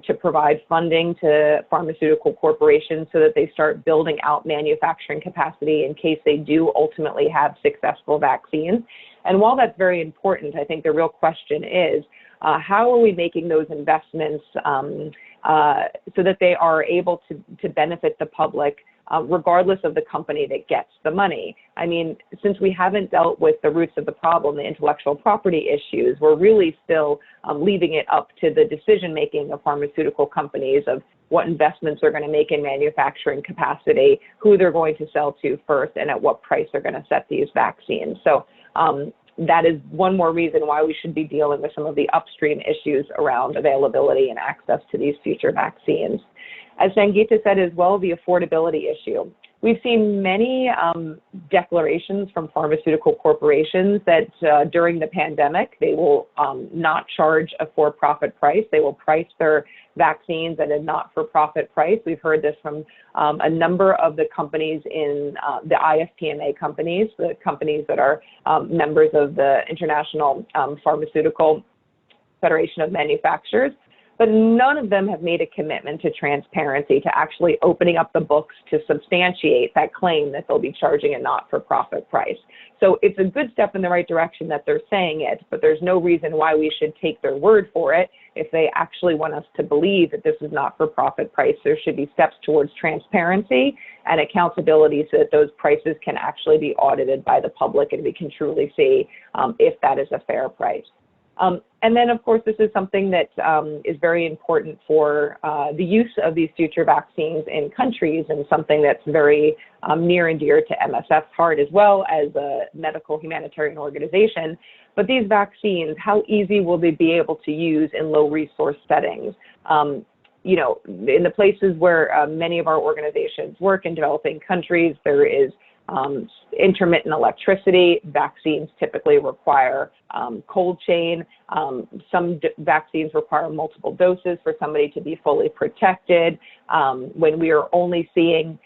[SPEAKER 4] to provide funding to pharmaceutical corporations so that they start building out manufacturing capacity in case they do ultimately have successful vaccines. And while that's very important, I think the real question is, how are we making those investments so that they are able to benefit the public regardless of the company that gets the money? I mean, since we haven't dealt with the roots of the problem, the intellectual property issues, we're really still leaving it up to the decision-making of pharmaceutical companies of what investments they're going to make in manufacturing capacity, who they're going to sell to first, and at what price they're going to set these vaccines. So that is one more reason why we should be dealing with some of the upstream issues around availability and access to these future vaccines. As Sangeeta said as well, the affordability issue. We've seen many declarations from pharmaceutical corporations that during the pandemic, they will not charge a for-profit price. They will price their vaccines at a not-for-profit price. We've heard this from a number of the companies in the IFPMA companies, the companies that are members of the International Pharmaceutical Federation of Manufacturers. But none of them have made a commitment to transparency, to actually opening up the books to substantiate that claim that they'll be charging a not-for-profit price. So it's a good step in the right direction that they're saying it, but there's no reason why we should take their word for it. If they actually want us to believe that this is not-for-profit price, there should be steps towards transparency and accountability so that those prices can actually be audited by the public and we can truly see if that is a fair price. And then, of course, this is something that is very important for the use of these future vaccines in countries, and something that's very near and dear to MSF's heart as well as a medical humanitarian organization. But these vaccines, how easy will they be able to use in low resource settings? you know, in the places where many of our organizations work in developing countries, there is intermittent electricity. Vaccines typically require cold chain. Some vaccines require multiple doses for somebody to be fully protected. When we are only seeing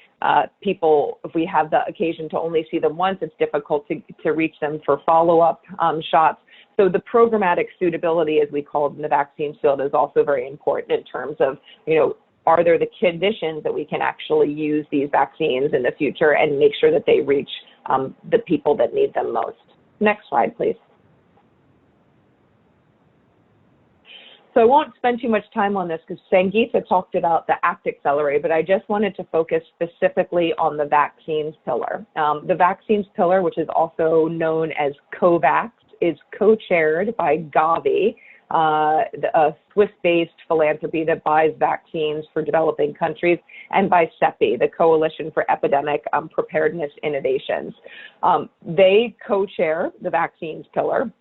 [SPEAKER 4] people, if we have the occasion to only see them once, it's difficult to reach them for follow-up shots. So the programmatic suitability, as we call it in the vaccine field, is also very important in terms of, you know, are there the conditions that we can actually use these vaccines in the future and make sure that they reach the people that need them most. Next slide, please. So I won't spend too much time on this because Sangeeta talked about the ACT Accelerator, but I just wanted to focus specifically on the vaccines pillar. The vaccines pillar, which is also known as COVAX, is co-chaired by Gavi, a Swiss-based philanthropy that buys vaccines for developing countries, and by CEPI, the Coalition for Epidemic Preparedness Innovations. They co-chair the vaccines pillar,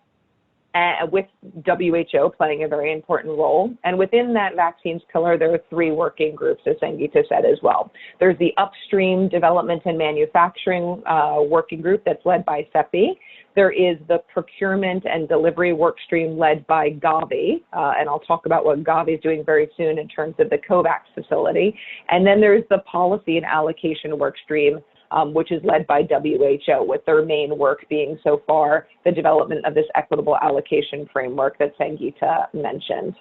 [SPEAKER 4] with WHO playing a very important role. And within that vaccines pillar, there are 3 working groups, as Sangeeta said as well. There's the upstream development and manufacturing working group that's led by CEPI. There is the procurement and delivery work stream led by Gavi, and I'll talk about what Gavi is doing very soon in terms of the COVAX facility. And then there's the policy and allocation work stream, which is led by WHO, with their main work being so far the development of this equitable allocation framework that Sangeeta mentioned.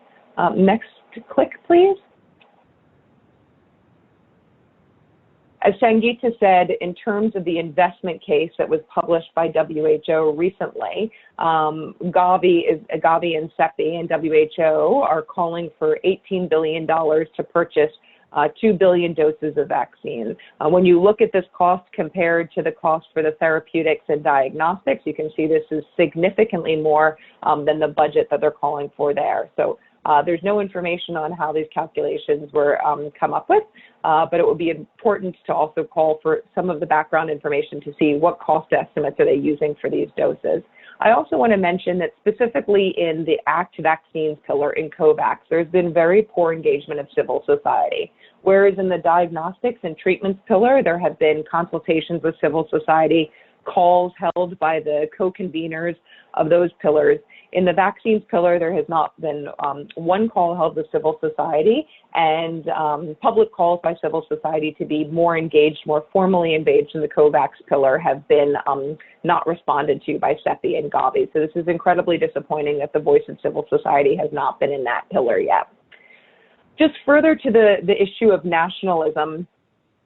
[SPEAKER 4] Next click, please. As Sangeeta said, in terms of the investment case that was published by WHO recently, Gavi and CEPI and WHO are calling for $18 billion to purchase 2 billion doses of vaccine. When you look at this cost compared to the cost for the therapeutics and diagnostics, you can see this is significantly more than the budget that they're calling for there. So there's no information on how these calculations were come up with, but it would be important to also call for some of the background information to see what cost estimates are they using for these doses. I also want to mention that specifically in the ACT vaccines pillar in COVAX, there's been very poor engagement of civil society. Whereas in the diagnostics and treatments pillar, there have been consultations with civil society, calls held by the co-conveners of those pillars. In the vaccines pillar, there has not been one call held with civil society, and public calls by civil society to be more engaged, more formally engaged in the COVAX pillar have been not responded to by CEPI and Gavi. So this is incredibly disappointing that the voice of civil society has not been in that pillar yet. Just further to the issue of nationalism,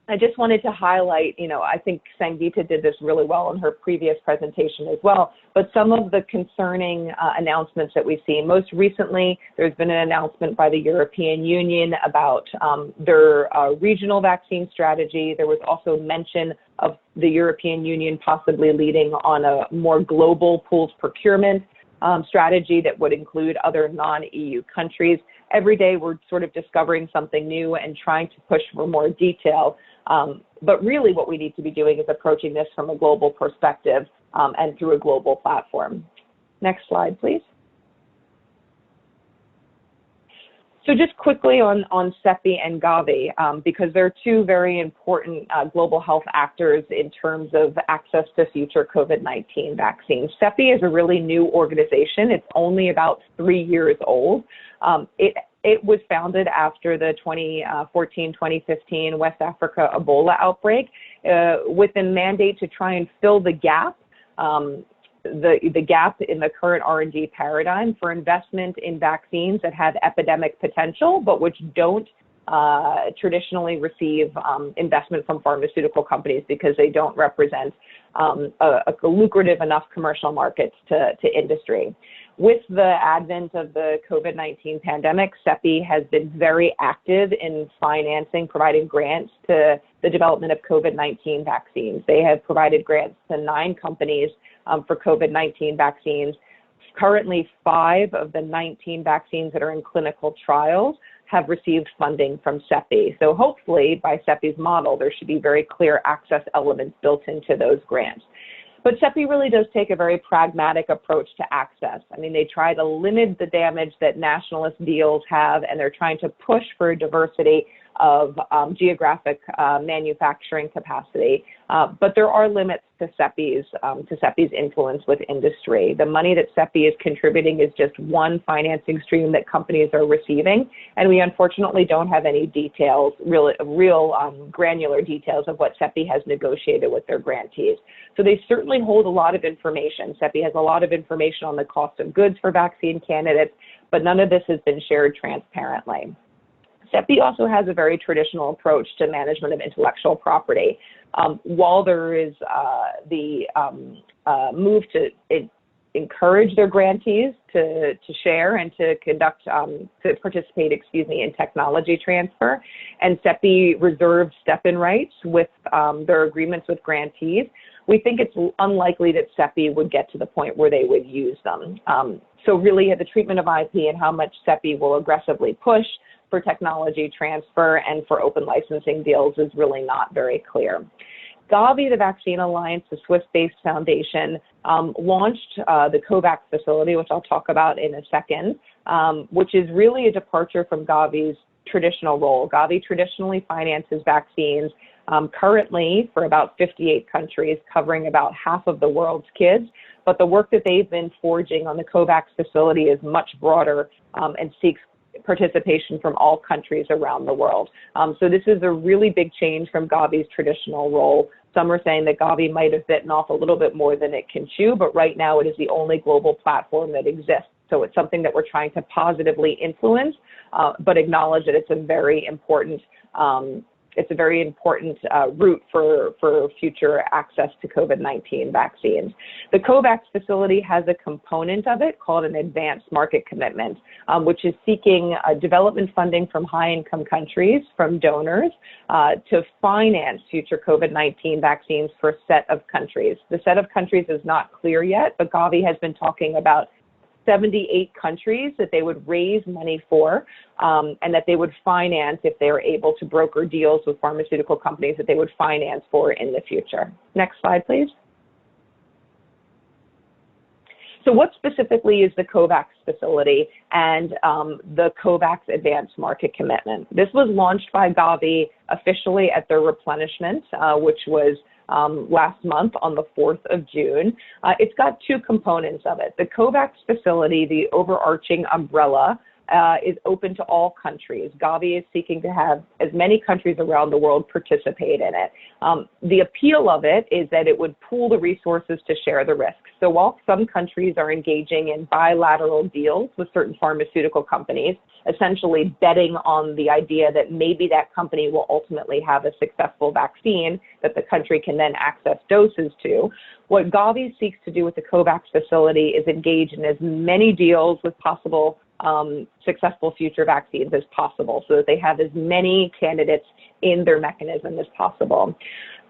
[SPEAKER 4] I just wanted to highlight, you know, I think Sangeeta did this really well in her previous presentation as well, but some of the concerning announcements that we've seen. Most recently, there's been an announcement by the European Union about their regional vaccine strategy. There was also mention of the European Union possibly leading on a more global pooled procurement strategy that would include other non-EU countries. Every day we're sort of discovering something new and trying to push for more detail. But really what we need to be doing is approaching this from a global perspective and through a global platform. Next slide, please. So just quickly on CEPI and Gavi, because they're 2 very important global health actors in terms of access to future COVID-19 vaccines. CEPI is a really new organization. It's only about 3 years old. It was founded after the 2014-2015 West Africa Ebola outbreak with a mandate to try and fill the gap, the gap in the current R&D paradigm for investment in vaccines that have epidemic potential, but which don't traditionally receive investment from pharmaceutical companies because they don't represent a lucrative enough commercial markets to industry. With the advent of the COVID-19 pandemic, CEPI has been very active in financing, providing grants to the development of COVID-19 vaccines. They have provided grants to 9 companies for COVID-19 vaccines. Currently, 5 of the 19 vaccines that are in clinical trials have received funding from CEPI. So hopefully, by CEPI's model, there should be very clear access elements built into those grants. But CEPI really does take a very pragmatic approach to access. I mean, they try to limit the damage that nationalist deals have, and they're trying to push for a diversity of geographic manufacturing capacity. But there are limits to CEPI's influence with industry. The money that CEPI is contributing is just one financing stream that companies are receiving, and we unfortunately don't have any details, real granular details of what CEPI has negotiated with their grantees. So they certainly hold a lot of information. CEPI has a lot of information on the cost of goods for vaccine candidates, but none of this has been shared transparently. CEPI also has a very traditional approach to management of intellectual property. While there is the move to encourage their grantees to share and to participate, in technology transfer, and CEPI reserves step-in rights with their agreements with grantees, we think it's unlikely that CEPI would get to the point where they would use them. So really, the treatment of IP and how much CEPI will aggressively push for technology transfer and for open licensing deals is really not very clear. Gavi, the Vaccine Alliance, the Swiss-based foundation, launched the COVAX facility, which I'll talk about in a second, which is really a departure from Gavi's traditional role. Gavi traditionally finances vaccines currently for about 58 countries, covering about half of the world's kids. But the work that they've been forging on the COVAX facility is much broader and seeks participation from all countries around the world. So this is a really big change from Gavi's traditional role. Some are saying that Gavi might have bitten off a little bit more than it can chew, but right now it is the only global platform that exists. So it's something that we're trying to positively influence, but acknowledge that it's a very important route for future access to COVID-19 vaccines. The COVAX facility has a component of it called an advanced market commitment, which is seeking development funding from high-income countries, from donors, to finance future COVID-19 vaccines for a set of countries. The set of countries is not clear yet, but Gavi has been talking about 78 countries that they would raise money for, and that they would finance if they are able to broker deals with pharmaceutical companies that they would finance for in the future. Next slide, please. So what specifically is the COVAX facility and the COVAX Advanced Market Commitment? This was launched by Gavi officially at their replenishment, which was last month on the 4th of June. It's got two components of it. The COVAX facility, the overarching umbrella, is open to all countries. Gavi is seeking to have as many countries around the world participate in it. The appeal of it is that it would pool the resources to share the risks. So while some countries are engaging in bilateral deals with certain pharmaceutical companies, essentially betting on the idea that maybe that company will ultimately have a successful vaccine that the country can then access doses to, what Gavi seeks to do with the COVAX facility is engage in as many deals with possible successful future vaccines as possible, so that they have as many candidates in their mechanism as possible.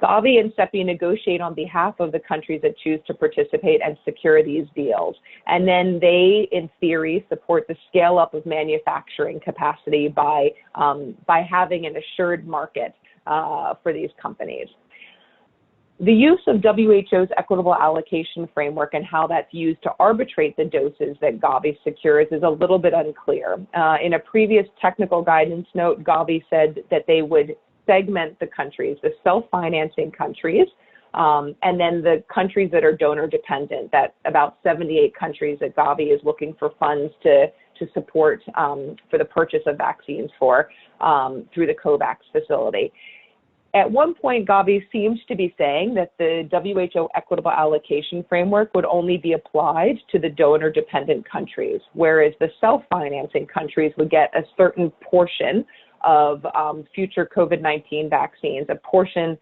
[SPEAKER 4] Gavi and CEPI negotiate on behalf of the countries that choose to participate and secure these deals. And then they, in theory, support the scale up of manufacturing capacity by having an assured market for these companies. The use of WHO's equitable allocation framework and how that's used to arbitrate the doses that Gavi secures is a little bit unclear. In a previous technical guidance note, Gavi said that they would segment the countries, the self-financing countries, and then the countries that are donor dependent, that about 78 countries that Gavi is looking for funds to support for the purchase of vaccines for through the COVAX facility. At one point, Gavi seems to be saying that the WHO equitable allocation framework would only be applied to the donor-dependent countries, whereas the self-financing countries would get a certain portion of future COVID-19 vaccines, a portion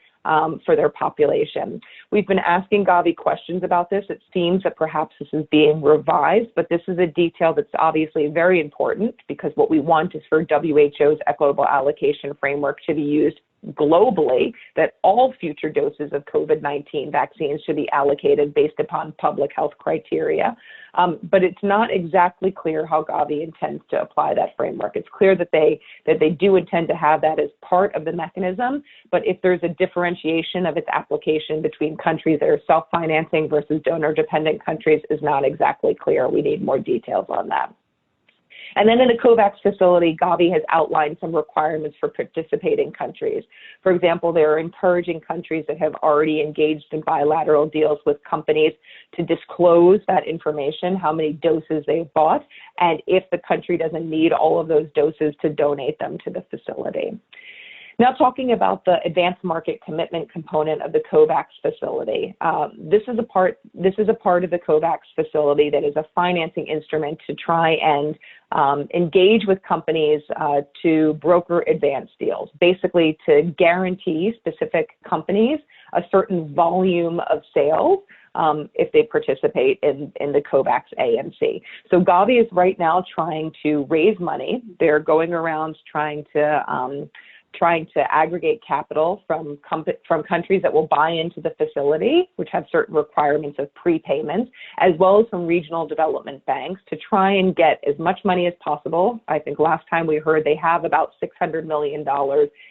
[SPEAKER 4] for their population. We've been asking Gavi questions about this. It seems that perhaps this is being revised, but this is a detail that's obviously very important, because what we want is for WHO's equitable allocation framework to be used globally that all future doses of COVID-19 vaccines should be allocated based upon public health criteria. But it's not exactly clear how Gavi intends to apply that framework. It's clear that they do intend to have that as part of the mechanism, but if there's a differentiation of its application between countries that are self-financing versus donor-dependent countries is not exactly clear. We need more details on that. And then in the COVAX facility, Gavi has outlined some requirements for participating countries. For example, they're encouraging countries that have already engaged in bilateral deals with companies to disclose that information, how many doses they've bought, and if the country doesn't need all of those doses, to donate them to the facility. Now, talking about the advanced market commitment component of the COVAX facility, this is a part of the COVAX facility that is a financing instrument to try and engage with companies to broker advanced deals, basically to guarantee specific companies a certain volume of sales if they participate in the COVAX AMC. So Gavi is right now trying to raise money. They're going around trying to aggregate capital from countries that will buy into the facility, which have certain requirements of prepayment, as well as from regional development banks to try and get as much money as possible. I think last time we heard they have about $600 million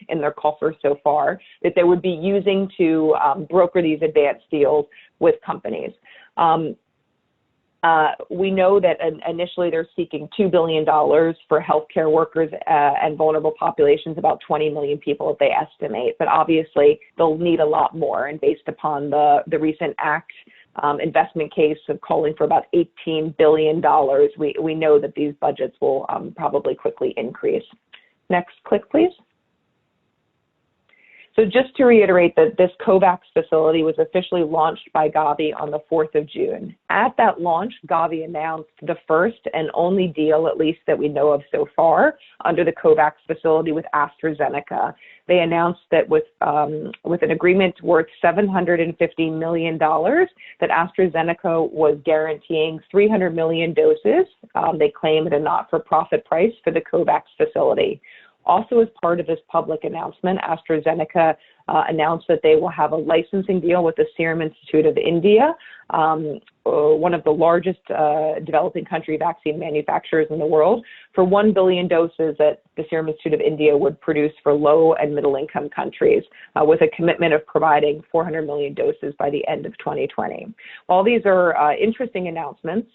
[SPEAKER 4] in their coffers so far that they would be using to broker these advanced deals with companies. We know that initially they're seeking $2 billion for healthcare workers and vulnerable populations, about 20 million people they estimate, but obviously they'll need a lot more. And based upon the recent ACT investment case of calling for about $18 billion, we know that these budgets will probably quickly increase. Next click, please. So just to reiterate that this COVAX facility was officially launched by Gavi on the 4th of June. At that launch, Gavi announced the first and only deal, at least that we know of so far, under the COVAX facility with AstraZeneca. They announced that with an agreement worth $750 million, that AstraZeneca was guaranteeing 300 million doses, they claim at a not-for-profit price for the COVAX facility. Also, as part of this public announcement, AstraZeneca announced that they will have a licensing deal with the Serum Institute of India, one of the largest developing country vaccine manufacturers in the world, for 1 billion doses that the Serum Institute of India would produce for low and middle income countries, with a commitment of providing 400 million doses by the end of 2020. While these are interesting announcements,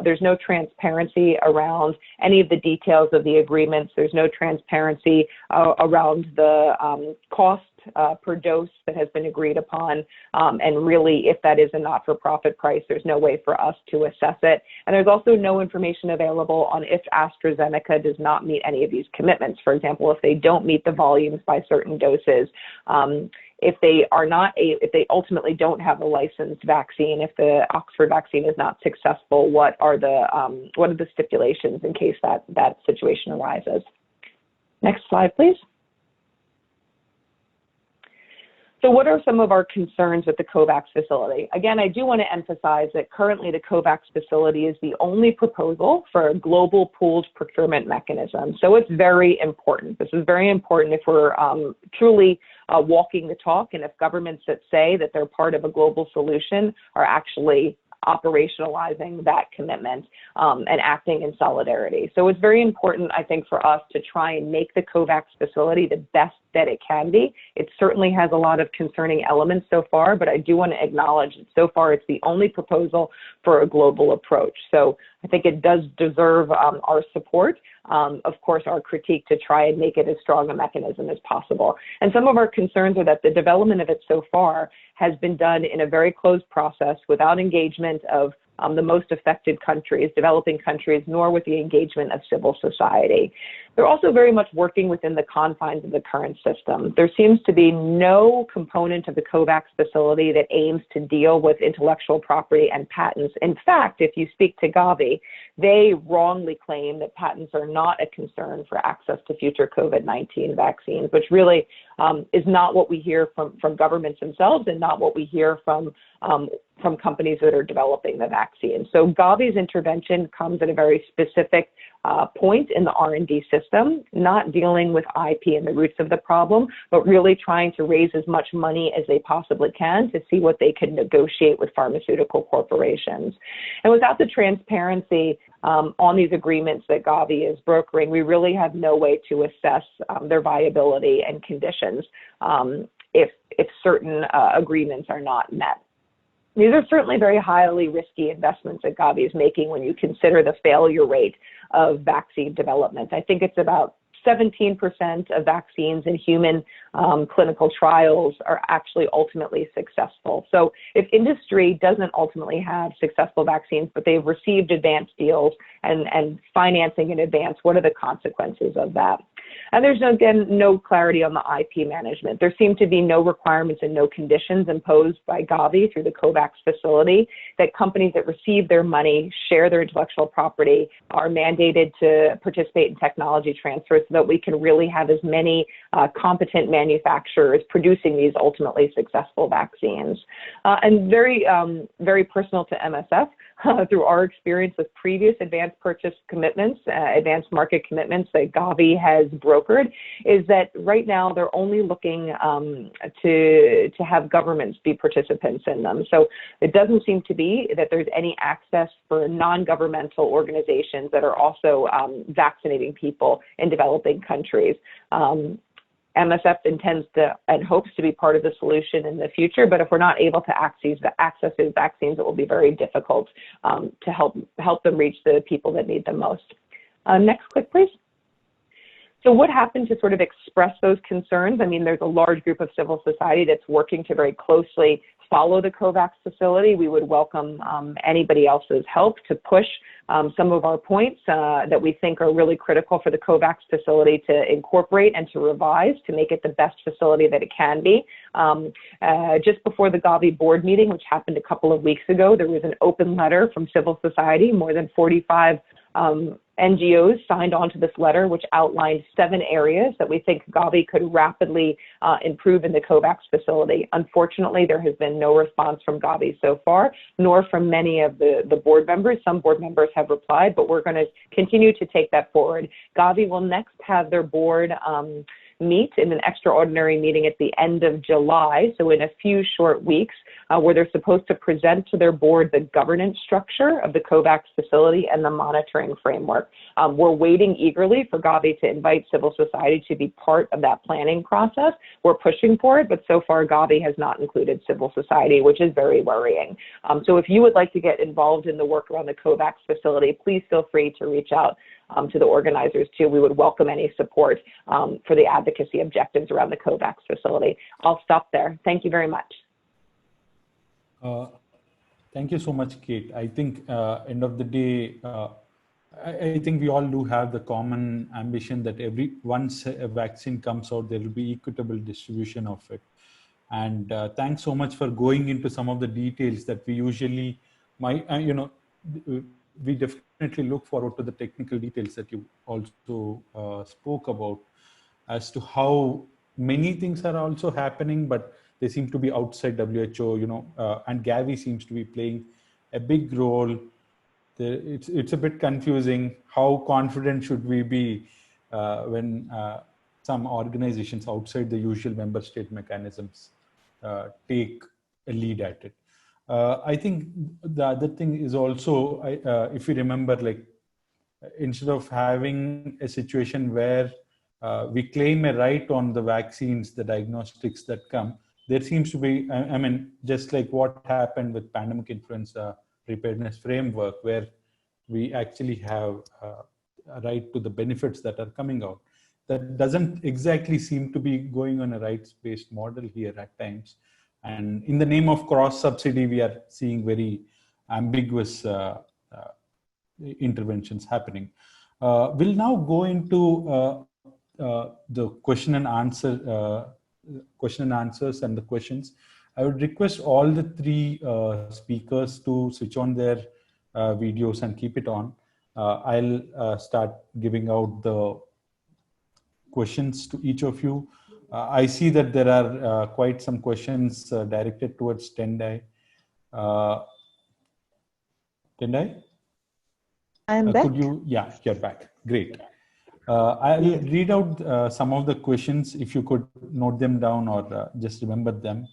[SPEAKER 4] there's no transparency around any of the details of the agreements. There's no transparency around the cost per dose that has been agreed upon, and really, if that is a not-for-profit price, there's no way for us to assess it. And there's also no information available on if AstraZeneca does not meet any of these commitments. For example, if they don't meet the volumes by certain doses, if they ultimately don't have a licensed vaccine, if the Oxford vaccine is not successful, what are the stipulations in case that situation arises? Next slide, please. So what are some of our concerns with the COVAX facility? Again, I do want to emphasize that currently the COVAX facility is the only proposal for a global pooled procurement mechanism. So it's very important. This is very important if we're truly walking the talk, and if governments that say that they're part of a global solution are actually operationalizing that commitment and acting in solidarity. So it's very important, I think, for us to try and make the COVAX facility the best that it can be. It certainly has a lot of concerning elements so far, but I do want to acknowledge that so far it's the only proposal for a global approach. So I think it does deserve our support. Of course, our critique to try and make it as strong a mechanism as possible. And some of our concerns are that the development of it so far has been done in a very closed process without engagement of the most affected countries, developing countries, nor with the engagement of civil society. They're also very much working within the confines of the current system. There seems to be no component of the COVAX facility that aims to deal with intellectual property and patents. In fact, if you speak to Gavi, they wrongly claim that patents are not a concern for access to future COVID-19 vaccines, which really is not what we hear from governments themselves and not what we hear from companies that are developing the vaccine. So Gavi's intervention comes at a very specific point in the R&D system, not dealing with IP and the roots of the problem, but really trying to raise as much money as they possibly can to see what they can negotiate with pharmaceutical corporations. And without the transparency on these agreements that Gavi is brokering, we really have no way to assess their viability and conditions if certain agreements are not met. These are certainly very highly risky investments that Gavi is making when you consider the failure rate of vaccine development. I think it's about 17% of vaccines in human clinical trials are actually ultimately successful. So if industry doesn't ultimately have successful vaccines, but they've received advance deals and financing in advance, what are the consequences of that? And there's, again, no clarity on the IP management. There seem to be no requirements and no conditions imposed by Gavi through the COVAX facility that companies that receive their money, share their intellectual property, are mandated to participate in technology transfers so that we can really have as many competent manufacturers producing these ultimately successful vaccines. And very personal to MSF, through our experience with previous advanced purchase commitments, advanced market commitments that Gavi has brokered, is that right now they're only looking to have governments be participants in them. So it doesn't seem to be that there's any access for non-governmental organizations that are also vaccinating people in developing countries. MSF intends to and hopes to be part of the solution in the future, but if we're not able to access these vaccines, it will be very difficult to help them reach the people that need them most. Next click, please. So what happened to sort of express those concerns? I mean, there's a large group of civil society that's working to very closely follow the COVAX facility. We would welcome anybody else's help to push some of our points that we think are really critical for the COVAX facility to incorporate and to revise to make it the best facility that it can be. Just before the Gavi board meeting, which happened a couple of weeks ago, there was an open letter from civil society. More than 45 NGOs signed on to this letter, which outlined 7 areas that we think Gavi could rapidly improve in the COVAX facility. Unfortunately, there has been no response from Gavi so far, nor from many of the board members. Some board members have replied, but we're going to continue to take that forward. Gavi will next have their board meet in an extraordinary meeting at the end of July, so in a few short weeks, where they're supposed to present to their board the governance structure of the COVAX facility and the monitoring framework. We're waiting eagerly for Gavi to invite civil society to be part of that planning process. We're pushing for it, but so far Gavi has not included civil society, which is very worrying. So if you would like to get involved in the work around the COVAX facility, please feel free to reach out to the organizers too. We would welcome any support for the advocacy objectives around the COVAX facility. I'll stop there. Thank you very much.
[SPEAKER 1] Thank you so much, Kate. I think end of the day, I think we all do have the common ambition that once a vaccine comes out, there will be equitable distribution of it. And thanks so much for going into some of the details that we usually we definitely look forward to the technical details that you also spoke about as to how many things are also happening, but they seem to be outside WHO, and Gavi seems to be playing a big role. It's a bit confusing. How confident should we be when some organizations outside the usual member state mechanisms take a lead at it? I think the other thing is also, if you remember, like instead of having a situation where we claim a right on the vaccines, the diagnostics that come, there seems to be, I mean, just like what happened with pandemic influenza preparedness framework, where we actually have a right to the benefits that are coming out. That doesn't exactly seem to be going on a rights-based model here at times. And in the name of cross-subsidy, we are seeing very ambiguous interventions happening. We'll now go into the question and answers and the questions. I would request all the 3 speakers to switch on their videos and keep it on. I'll start giving out the questions to each of you. I see that there are quite some questions directed towards Tendai. Tendai?
[SPEAKER 2] I'm back.
[SPEAKER 1] Yeah, you're back. Great. I'll read out some of the questions if you could note them down or just remember them.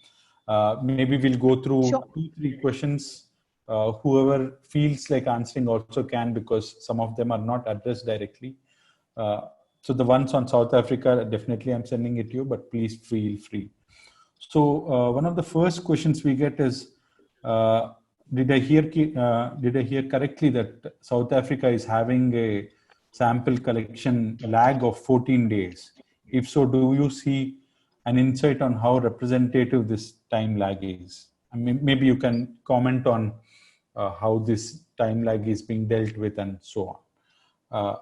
[SPEAKER 1] Maybe we'll go through 2-3 questions. Whoever feels like answering also can, because some of them are not addressed directly. So the ones on South Africa, definitely I'm sending it to you, but please feel free. So one of the first questions we get is, did I hear correctly that South Africa is having a sample collection lag of 14 days? If so, do you see an insight on how representative this time lag is? I mean, maybe you can comment on how this time lag is being dealt with and so on.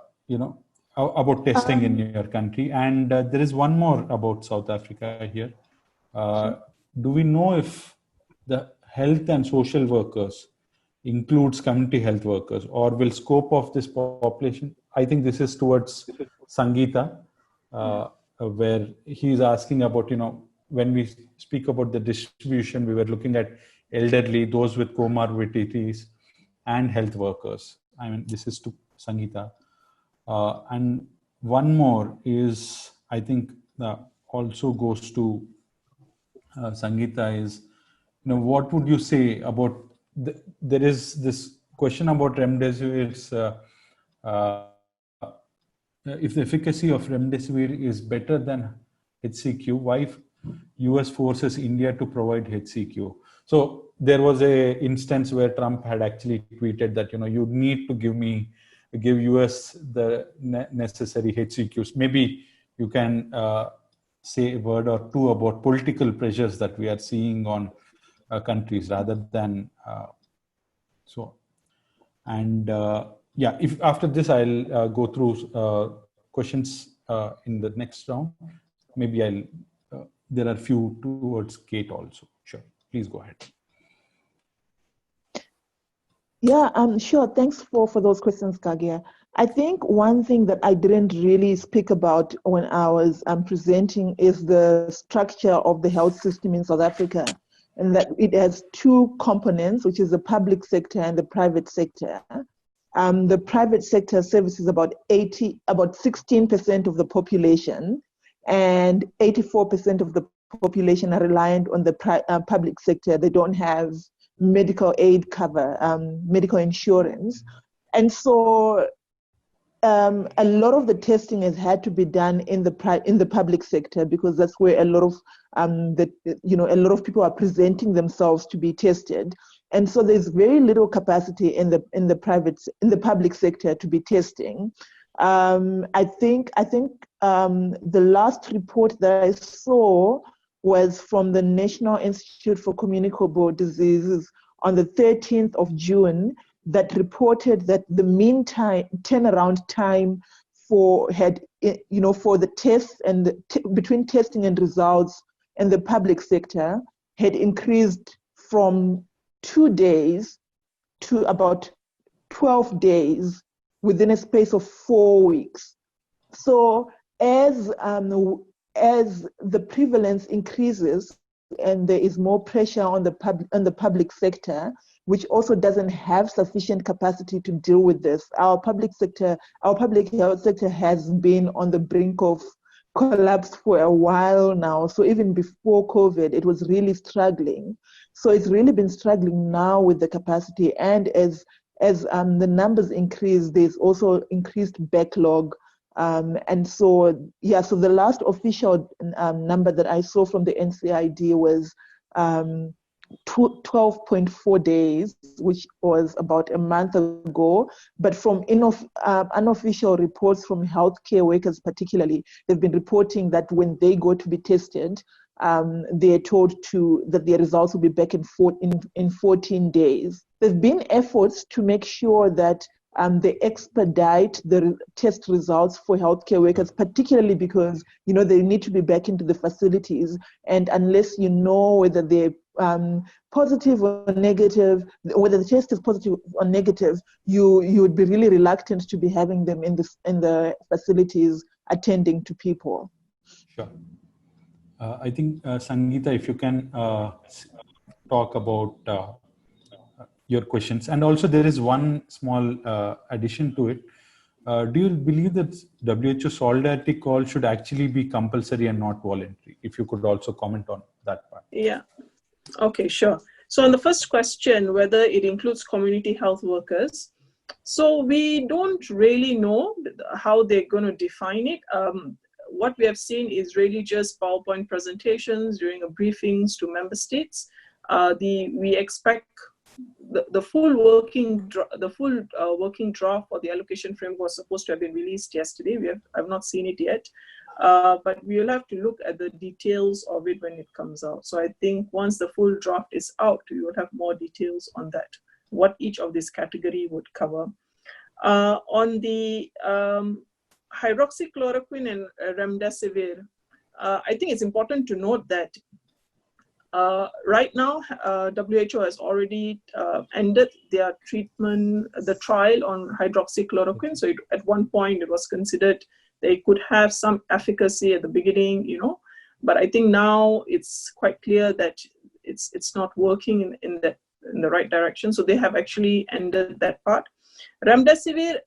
[SPEAKER 1] About testing in your country. And there is one more about South Africa here. Do we know if the health and social workers includes community health workers, or will scope of this population? I think this is towards Sangeeta, where he's asking about, when we speak about the distribution, we were looking at elderly, those with comorbidities, and health workers. I mean, this is to Sangeeta. And one more is, I think, also goes to Sangeeta, is, what would you say about there is this question about remdesivir's, if the efficacy of remdesivir is better than HCQ, why US forces India to provide HCQ? So there was a instance where Trump had actually tweeted that, you need to give US the necessary HCQs. Maybe you can say a word or two about political pressures that we are seeing on countries rather than so. And yeah, if after this I'll go through questions in the next round. Maybe I'll there are few towards Kate also. Sure, please go ahead.
[SPEAKER 2] Yeah, sure. Thanks for those questions, Gargeya. I think one thing that I didn't really speak about when I was presenting is the structure of the health system in South Africa, and that it has two components, which is the public sector and the private sector. The private sector services about 16% of the population, and 84% of the population are reliant on the public sector. They don't have medical aid cover, medical insurance. And so a lot of the testing has had to be done in the public sector, because that's where a lot of a lot of people are presenting themselves to be tested. And so there's very little capacity in the public sector to be testing. I think the last report that I saw was from the National Institute for Communicable Diseases on the 13th of June, that reported that the mean turnaround time for the tests and between testing and results in the public sector had increased from 2 days to about 12 days within a space of 4 weeks. So as the prevalence increases and there is more pressure on the public sector, which also doesn't have sufficient capacity to deal with this, our public health sector has been on the brink of collapse for a while now. So even before COVID, it was really struggling. So it's really been struggling now with the capacity, and as the numbers increase, there's also increased backlog. And so the last official number that I saw from the NCID was 12.4 days, which was about a month ago. But from unofficial reports from healthcare workers particularly, they've been reporting that when they go to be tested, they are told that their results will be back in 14 days. There have been efforts to make sure that they expedite the test results for healthcare workers, particularly because they need to be back into the facilities, and unless you know whether they're positive or negative, whether the test is positive or negative, you would be really reluctant to be having them in the facilities attending to people.
[SPEAKER 1] Sure. I think Sangeeta, if you can talk about your questions. And also there is one small addition to it. Do you believe that WHO solidarity call should actually be compulsory and not voluntary? If you could also comment on that part.
[SPEAKER 3] Yeah, okay, sure. So on the first question, whether it includes community health workers, so we don't really know how they're going to define it. What we have seen is really just PowerPoint presentations during briefings to member states. We expect the full working draft for the allocation framework was supposed to have been released yesterday. I've not seen it yet, but we will have to look at the details of it when it comes out. So I think once the full draft is out, we would have more details on that, what each of this category would cover. On the hydroxychloroquine and remdesivir, I think it's important to note that right now, WHO has already ended their treatment, the trial on hydroxychloroquine. So at one point, it was considered they could have some efficacy at the beginning, you know, but I think now it's quite clear that it's not working in the right direction. So they have actually ended that part. Remdesivir,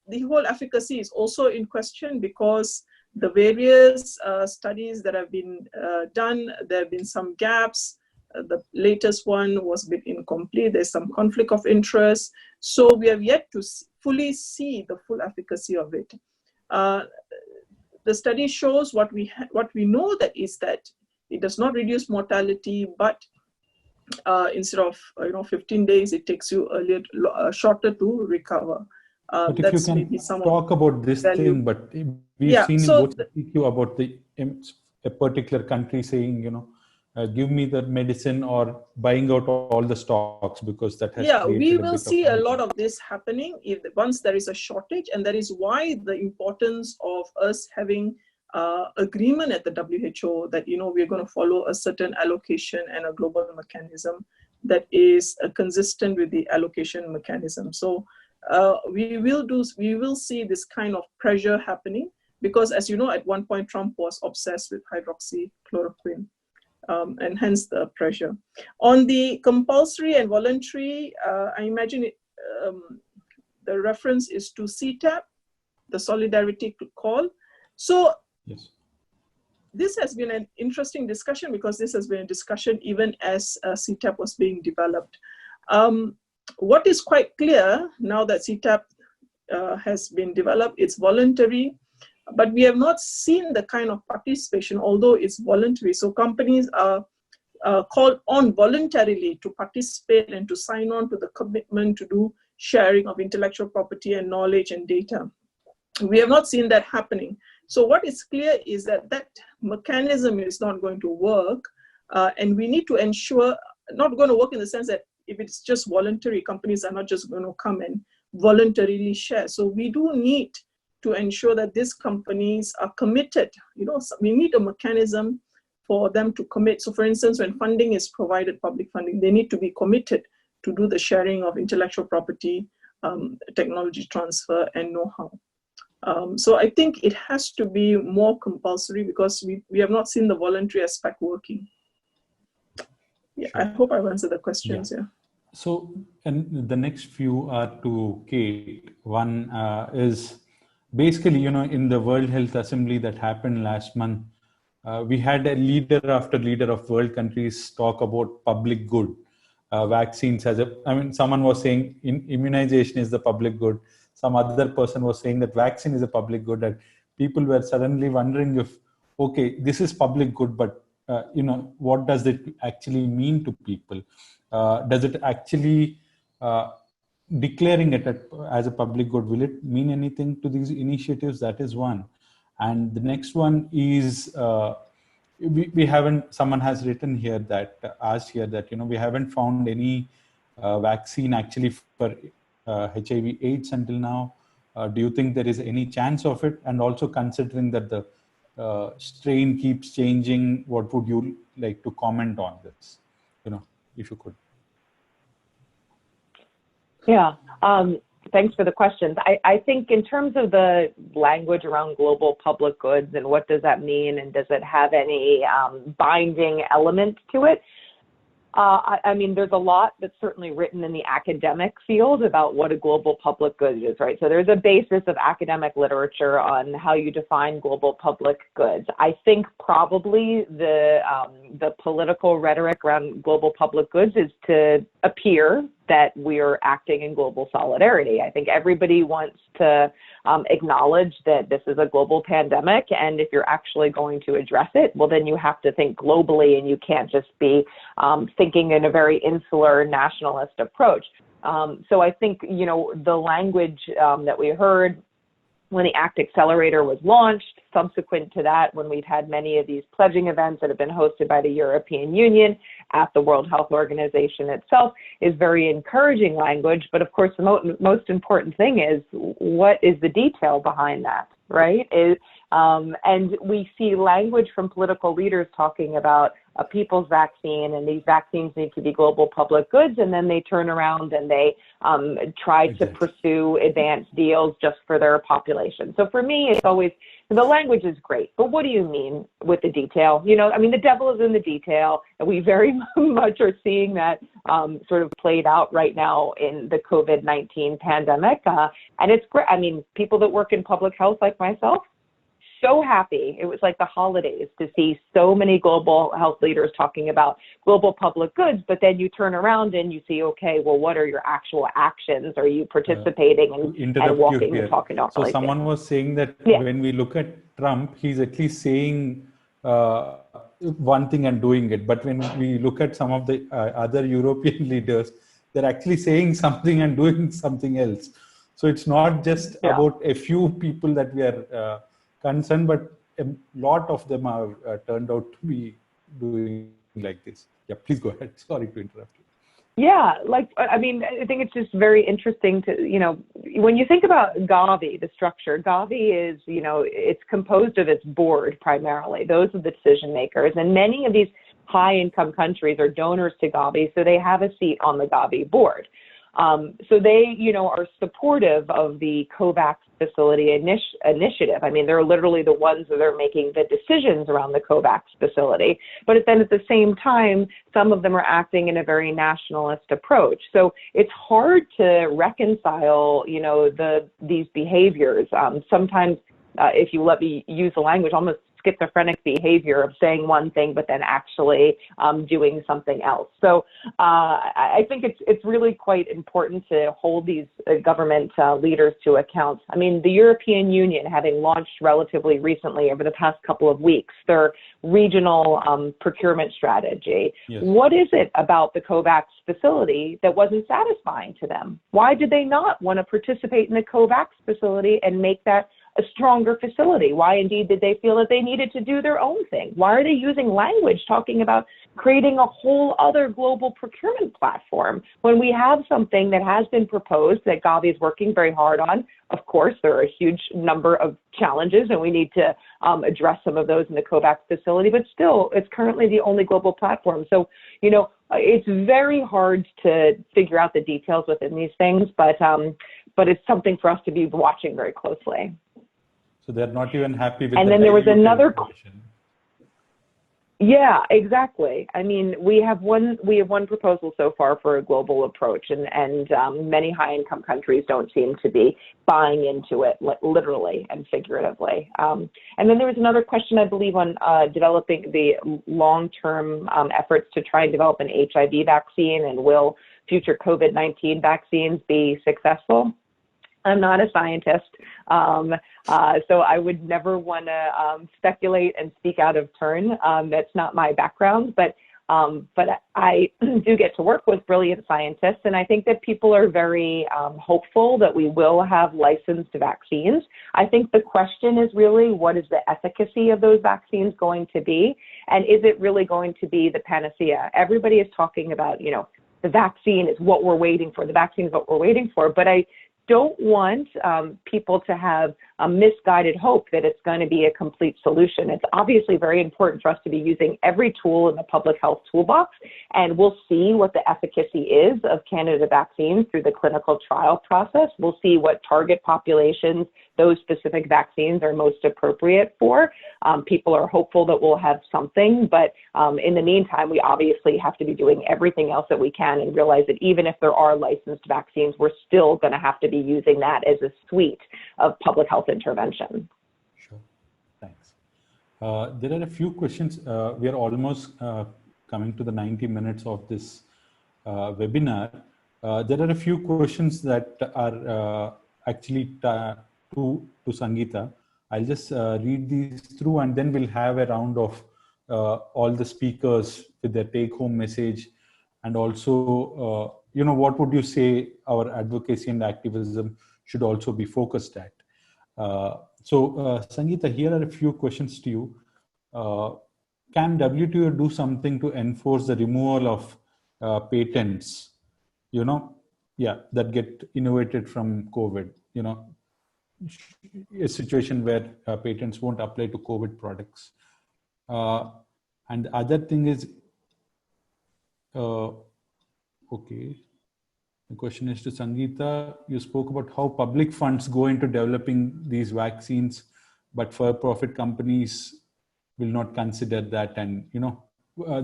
[SPEAKER 3] the whole efficacy is also in question because the various studies that have been done, there have been some gaps. The latest one was a bit incomplete. There's some conflict of interest. So we have yet to fully see the full efficacy of it. The study shows what we know, that is that it does not reduce mortality, but instead of 15 days, it takes you shorter to recover.
[SPEAKER 1] But if you can talk about this thing, but we've seen in both CQ about a particular country saying, give me the medicine or buying out all the stocks, because that has created
[SPEAKER 3] we will see a lot of this happening once there is a shortage, and that is why the importance of us having agreement at the WHO that we're going to follow a certain allocation and a global mechanism that is consistent with the allocation mechanism. So we will see this kind of pressure happening because, as you know, at one point Trump was obsessed with hydroxychloroquine, and hence the pressure. On the compulsory and voluntary, I imagine the reference is to CTAP, the solidarity call. So
[SPEAKER 1] yes,
[SPEAKER 3] this has been an interesting discussion because this has been a discussion even as CTAP was being developed. What is quite clear now that CTAP has been developed, it's voluntary, but we have not seen the kind of participation, although it's voluntary. So companies are called on voluntarily to participate and to sign on to the commitment to do sharing of intellectual property and knowledge and data. We have not seen that happening. So what is clear is that that mechanism is not going to work, and we need to ensure, not going to work in the sense that if it's just voluntary, companies are not just going to come and voluntarily share. So we do need to ensure that these companies are committed. We need a mechanism for them to commit. So for instance, when funding is provided, public funding, they need to be committed to do the sharing of intellectual property, technology transfer, and know-how. So I think it has to be more compulsory because we have not seen the voluntary aspect working. Yeah, sure. I hope I've answered the questions. Yeah.
[SPEAKER 1] So, and the next few are to Kate. One is basically, in the World Health Assembly that happened last month, we had a leader after leader of world countries talk about public good. Vaccines someone was saying immunization is the public good. Some other person was saying that vaccine is a public good, and people were suddenly wondering if, okay, this is public good, but what does it actually mean to people? Does it actually declaring it as a public good, will it mean anything to these initiatives? That is one. And the next one is we haven't, someone has written here that asked here that we haven't found any vaccine actually for HIV AIDS until now. Do you think there is any chance of it? And also considering that the strain keeps changing, what would you like to comment on this? If you could.
[SPEAKER 4] Yeah, thanks for the questions. I think in terms of the language around global public goods and what does that mean and does it have any binding element to it, I mean, there's a lot that's certainly written in the academic field about what a global public good is, right? So there's a basis of academic literature on how you define global public goods. I think probably the political rhetoric around global public goods is to appear that we're acting in global solidarity. I think everybody wants to acknowledge that this is a global pandemic, and if you're actually going to address it, well, then you have to think globally, and you can't just be thinking in a very insular nationalist approach. So I think, you know, the language that we heard when the ACT Accelerator was launched, subsequent to that, when we've had many of these pledging events that have been hosted by the European Union at the World Health Organization itself, is very encouraging language. But of course, the most important thing is, what is the detail behind that, right? And we see language from political leaders talking about a people's vaccine, and these vaccines need to be global public goods, and then they turn around and they try to pursue advanced deals just for their population. So for me, it's always, the language is great, but what do you mean with the detail? You know, I mean, the devil is in the detail, and we very much are seeing that sort of played out right now in the COVID-19 pandemic. And it's great. I mean, people that work in public health like myself, so happy. It was like the holidays to see so many global health leaders talking about global public goods, but then you turn around and you see, okay, well, what are your actual actions? Are you participating and walking and talking about?
[SPEAKER 1] So someone was saying that when we look at Trump, he's at least saying one thing and doing it. But when we look at some of the other European leaders, they're actually saying something and doing something else. So it's not just about a few people that we are concerned, but a lot of them are turned out to be doing like this. Yeah, please go ahead. Sorry to interrupt you.
[SPEAKER 4] Yeah, like, I mean, I think it's just very interesting to, you know, when you think about Gavi, the structure, Gavi is, you know, it's composed of its board primarily. Those are the decision makers. And many of these high income countries are donors to Gavi, so they have a seat on the Gavi board. So they, you know, are supportive of the COVAX facility initiative. I mean, they're literally the ones that are making the decisions around the COVAX facility. But then at the same time, some of them are acting in a very nationalist approach. So it's hard to reconcile, you know, these behaviors. Sometimes, if you let me use the language, almost schizophrenic behavior of saying one thing but then actually doing something else. So I think it's really quite important to hold these government leaders to account. I mean, the European Union, having launched relatively recently over the past couple of weeks, their regional procurement strategy. Yes. What is it about the COVAX facility that wasn't satisfying to them? Why did they not want to participate in the COVAX facility and make that a stronger facility? Why indeed did they feel that they needed to do their own thing? Why are they using language talking about creating a whole other global procurement platform when we have something that has been proposed that Gavi is working very hard on? Of course, there are a huge number of challenges, and we need to address some of those in the COVAX facility, but still, it's currently the only global platform. So, you know, it's very hard to figure out the details within these things, but it's something for us to be watching very closely.
[SPEAKER 1] So they're not even happy with.
[SPEAKER 4] And then there was another question. Yeah, exactly. I mean, we have one proposal so far for a global approach, and many high-income countries don't seem to be buying into it, literally and figuratively. And then there was another question, I believe, on developing the long-term efforts to try and develop an HIV vaccine, and will future COVID-19 vaccines be successful? I'm not a scientist, so I would never want to speculate and speak out of turn. That's not my background, but I do get to work with brilliant scientists, and I think that people are very hopeful that we will have licensed vaccines. I think the question is really, what is the efficacy of those vaccines going to be, and is it really going to be the panacea? Everybody is talking about, you know, the vaccine is what we're waiting for. The vaccine is what we're waiting for, but I don't want people to have misguided hope that it's going to be a complete solution. It's obviously very important for us to be using every tool in the public health toolbox, and we'll see what the efficacy is of candidate vaccines through the clinical trial process. We'll see what target populations those specific vaccines are most appropriate for. People are hopeful that we'll have something, but in the meantime, we obviously have to be doing everything else that we can and realize that even if there are licensed vaccines, we're still going to have to be using that as a suite of public health intervention.
[SPEAKER 1] Sure, thanks. There are a few questions. We are almost coming to the 90 minutes of this webinar. There are a few questions that are actually to Sangeeta. I'll just read these through, and then we'll have a round of all the speakers with their take-home message, and also, what would you say our advocacy and activism should also be focused at? Sangeeta, here are a few questions to you. Can WTO do something to enforce the removal of patents, that get innovated from COVID? A situation where patents won't apply to COVID products. And the other thing is, okay, the question is to Sangeeta. You spoke about how public funds go into developing these vaccines, but for-profit companies will not consider that. And,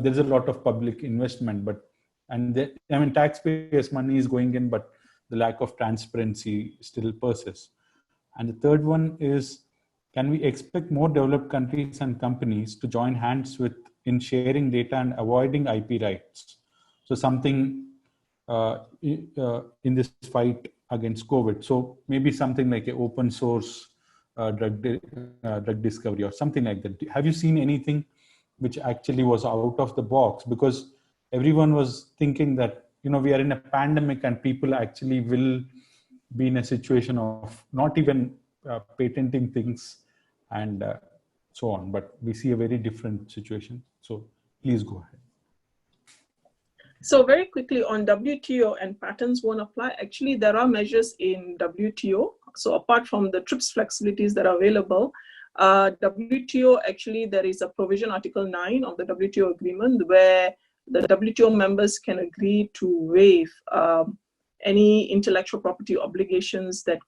[SPEAKER 1] there's a lot of public investment, taxpayers' money is going in, but the lack of transparency still persists. And the third one is, can we expect more developed countries and companies to join hands in sharing data and avoiding IP rights? So something in this fight against COVID. So maybe something like an open source drug discovery or something like that. Have you seen anything which actually was out of the box? Because everyone was thinking that, we are in a pandemic and people actually will be in a situation of not even patenting things and so on. But we see a very different situation. So please go ahead.
[SPEAKER 3] So very quickly on WTO and patents won't apply. Actually, there are measures in WTO. So apart from the TRIPS flexibilities that are available, WTO, actually, there is a provision, Article 9 of the WTO agreement, where the WTO members can agree to waive any intellectual property obligations that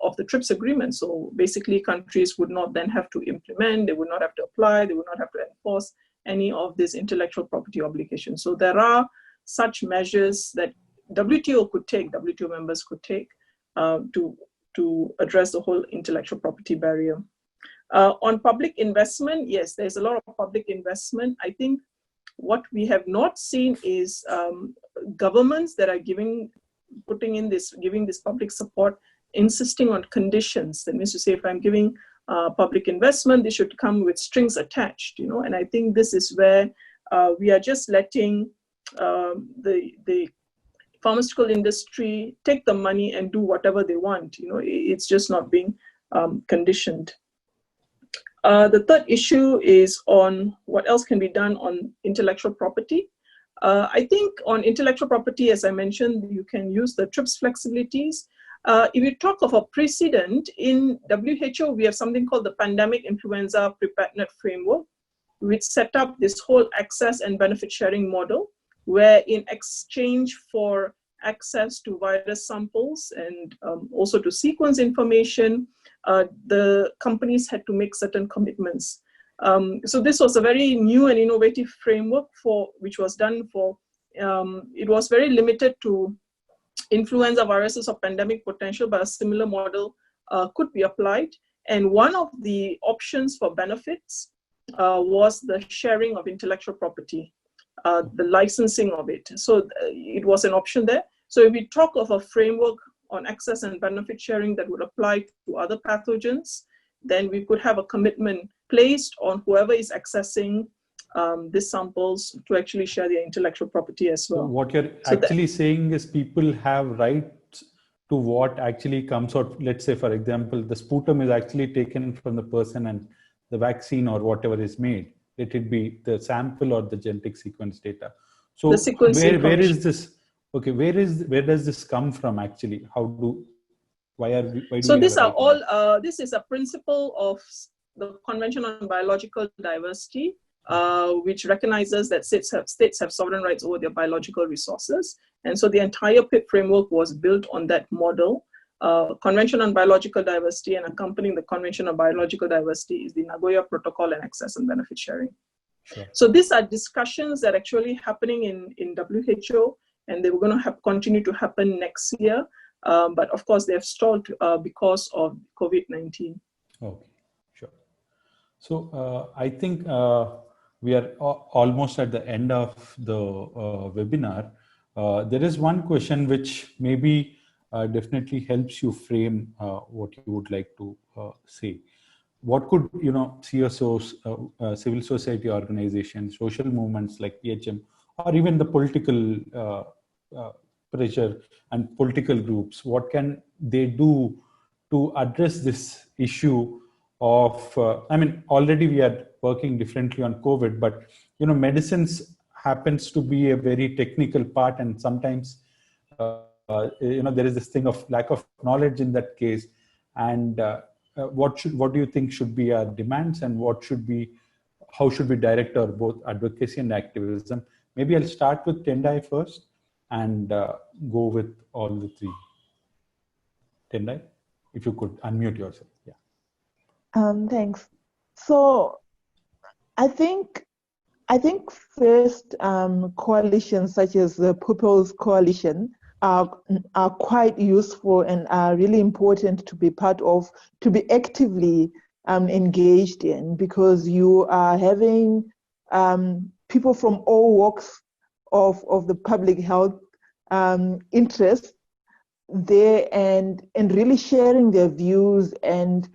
[SPEAKER 3] of the TRIPS agreement. So basically, countries would not then have to implement, they would not have to apply, they would not have to enforce any of these intellectual property obligations. So there are such measures that WTO could take, WTO members could take to address the whole intellectual property barrier. On public investment, yes, there's a lot of public investment. I think what we have not seen is governments that are giving this public support, insisting on conditions. That means to say, if I'm giving public investment, they should come with strings attached, and I think this is where we are just letting the pharmaceutical industry take the money and do whatever they want. It's just not being conditioned. The third issue is on what else can be done on intellectual property. I think on intellectual property, as I mentioned, you can use the TRIPS flexibilities. If you talk of a precedent, in WHO, we have something called the Pandemic Influenza Preparedness Framework, which set up this whole access and benefit sharing model, where in exchange for access to virus samples and also to sequence information, the companies had to make certain commitments. So this was a very new and innovative framework which was done for, it was very limited to influenza viruses of pandemic potential, but a similar model could be applied. And one of the options for benefits was the sharing of intellectual property, the licensing of it. So it was an option there. So if we talk of a framework on access and benefit sharing that would apply to other pathogens, then we could have a commitment placed on whoever is accessing these samples to actually share their intellectual property as well.
[SPEAKER 1] So what you're actually saying is people have rights to what actually comes out. Let's say, for example, the sputum is actually taken from the person and the vaccine or whatever is made. Let it be the sample or the genetic sequence data. So where is this? Okay, where does this come from actually? How do Why do
[SPEAKER 3] So
[SPEAKER 1] we
[SPEAKER 3] these
[SPEAKER 1] have
[SPEAKER 3] are all, this is a principle of the Convention on Biological Diversity, which recognizes that states have sovereign rights over their biological resources. And so the entire PIP framework was built on that model. Convention on Biological Diversity, and accompanying the Convention on Biological Diversity is the Nagoya Protocol on Access and Benefit Sharing.
[SPEAKER 1] Sure.
[SPEAKER 3] So these are discussions that are actually happening in WHO, and they were going to continue to happen next year. But of course, they have stalled because of COVID-19.
[SPEAKER 1] Okay, sure. So I think we are almost at the end of the webinar. There is one question which maybe definitely helps you frame what you would like to say. What could, CSOs, civil society organizations, social movements like PHM, or even the political pressure and political groups, what can they do to address this issue of, already we are working differently on COVID, but, medicines happens to be a very technical part, and sometimes, there is this thing of lack of knowledge in that case. And what do you think should be our demands, and how should we direct our both advocacy and activism? Maybe I'll start with Tendai first and go with all the three. Tendai, if you could unmute yourself. Yeah.
[SPEAKER 2] Thanks. So I think first, coalitions such as the People's Coalition are quite useful and are really important to be part of, to be actively engaged in, because you are having people from all walks of the public health interest there, and really sharing their views and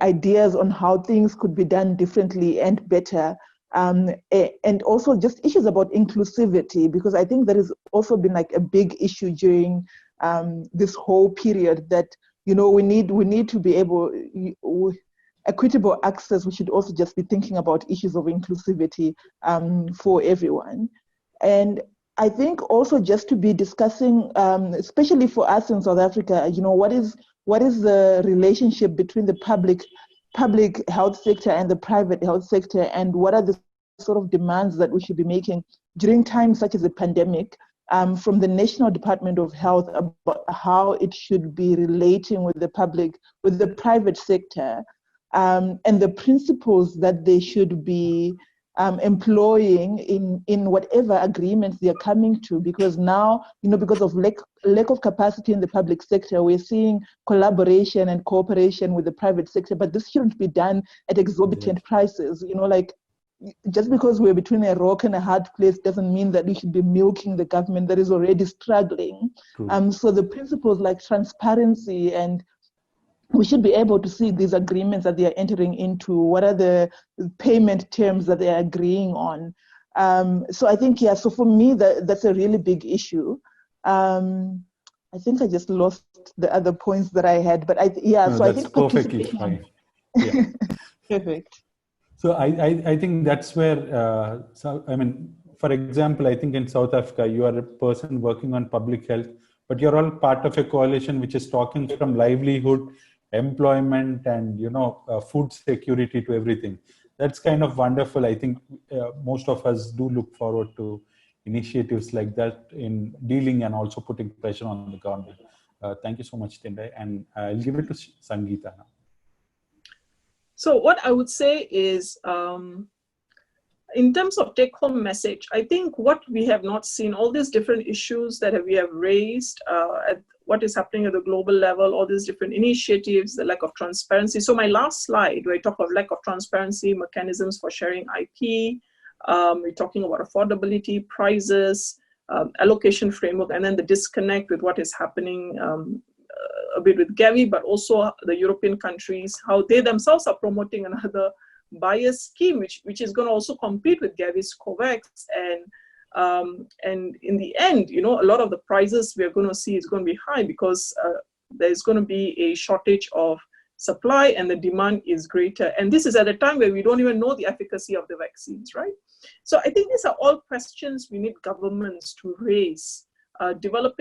[SPEAKER 2] ideas on how things could be done differently and better. And also just issues about inclusivity, because I think there has also been like a big issue during this whole period that, we need to be able, equitable access. We should also just be thinking about issues of inclusivity for everyone. And I think also just to be discussing, especially for us in South Africa, what is the relationship between the public health sector and the private health sector, and what are the sort of demands that we should be making during times such as a pandemic from the National Department of Health about how it should be relating with the private sector, and the principles that they should be employing in whatever agreements they are coming to. Because now, because of lack of capacity in the public sector, we're seeing collaboration and cooperation with the private sector, but this shouldn't be done at exorbitant prices. Just because we're between a rock and a hard place doesn't mean that we should be milking the government that is already struggling. So the principles like transparency, and we should be able to see these agreements that they are entering into, what are the payment terms that they are agreeing on. So I think, so for me, that's a really big issue. I think I just lost the other points that I had, but I think
[SPEAKER 1] perfectly fine. Yeah.
[SPEAKER 2] Perfect.
[SPEAKER 1] So I think that's where, for example, I think in South Africa, you are a person working on public health, but you're all part of a coalition which is talking from livelihood, employment, and food security to everything. That's kind of wonderful. I think most of us do look forward to initiatives like that in dealing and also putting pressure on the government. Thank you so much, Tendai, and I'll give it to Sangeeta now.
[SPEAKER 3] So what I would say is, in terms of take-home message, I think what we have not seen, all these different issues that we have raised, at what is happening at the global level, all these different initiatives, the lack of transparency. So my last slide, where I talk of lack of transparency, mechanisms for sharing IP, we're talking about affordability, prices, allocation framework, and then the disconnect with what is happening a bit with Gavi, but also the European countries, how they themselves are promoting another buyer scheme, which is going to also compete with Gavi's COVAX. And in the end, a lot of the prices we're going to see is going to be high because there's going to be a shortage of supply and the demand is greater. And this is at a time where we don't even know the efficacy of the vaccines, right? So I think these are all questions we need governments to raise developed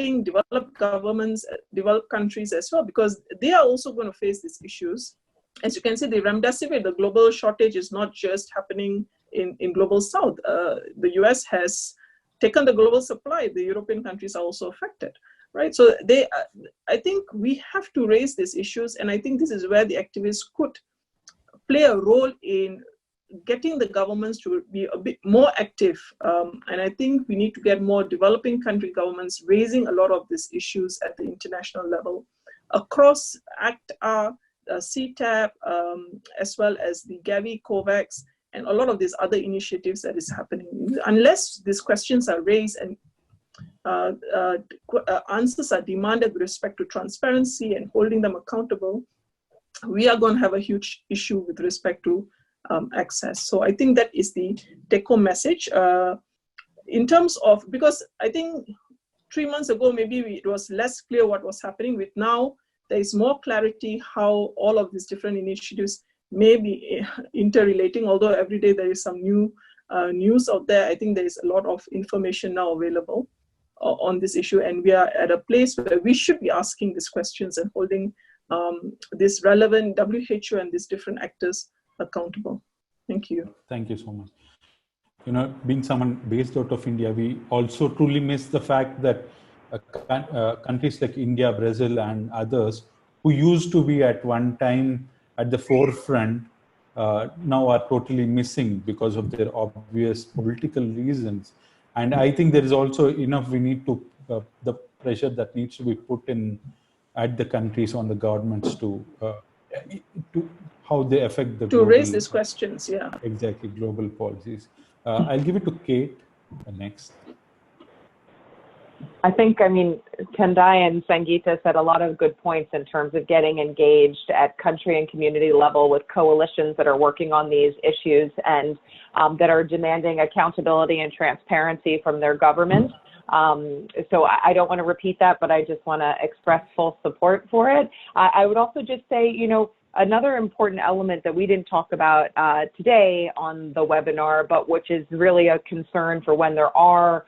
[SPEAKER 3] governments, developed countries as well, because they are also going to face these issues. As you can see, the remdesivir, the global shortage is not just happening in global south. The US has taken the global supply. The European countries are also affected, right? So I think we have to raise these issues, and I think this is where the activists could play a role in getting the governments to be a bit more active. And I think we need to get more developing country governments raising a lot of these issues at the international level across ACT-A, CTAP, as well as the Gavi, COVAX, and a lot of these other initiatives that is happening. Unless these questions are raised and answers are demanded with respect to transparency and holding them accountable, we are going to have a huge issue with respect to access. So I think that is the take-home message. In terms of, because I think 3 months ago, maybe it was less clear what was happening. With now, there is more clarity how all of these different initiatives may be interrelating, although every day there is some new news out there. I think there is a lot of information now available on this issue, and we are at a place where we should be asking these questions and holding this relevant WHO and these different actors accountable. Thank you.
[SPEAKER 1] Thank you so much. You know, being someone based out of India, we also truly miss the fact that countries like India, Brazil, and others who used to be at one time at the forefront now are totally missing because of their obvious political reasons. And I think there is also enough, we need to, the pressure that needs to be put in at the countries on the governments to how they affect the global,
[SPEAKER 3] raise these questions, yeah.
[SPEAKER 1] Exactly, global policies. I'll give it to Kate next.
[SPEAKER 4] I think, I mean, Tendai and Sangeeta said a lot of good points in terms of getting engaged at country and community level with coalitions that are working on these issues and that are demanding accountability and transparency from their government. So I don't want to repeat that, but I just want to express full support for it. I would also just say, you know, another important element that we didn't talk about today on the webinar, but which is really a concern for when there are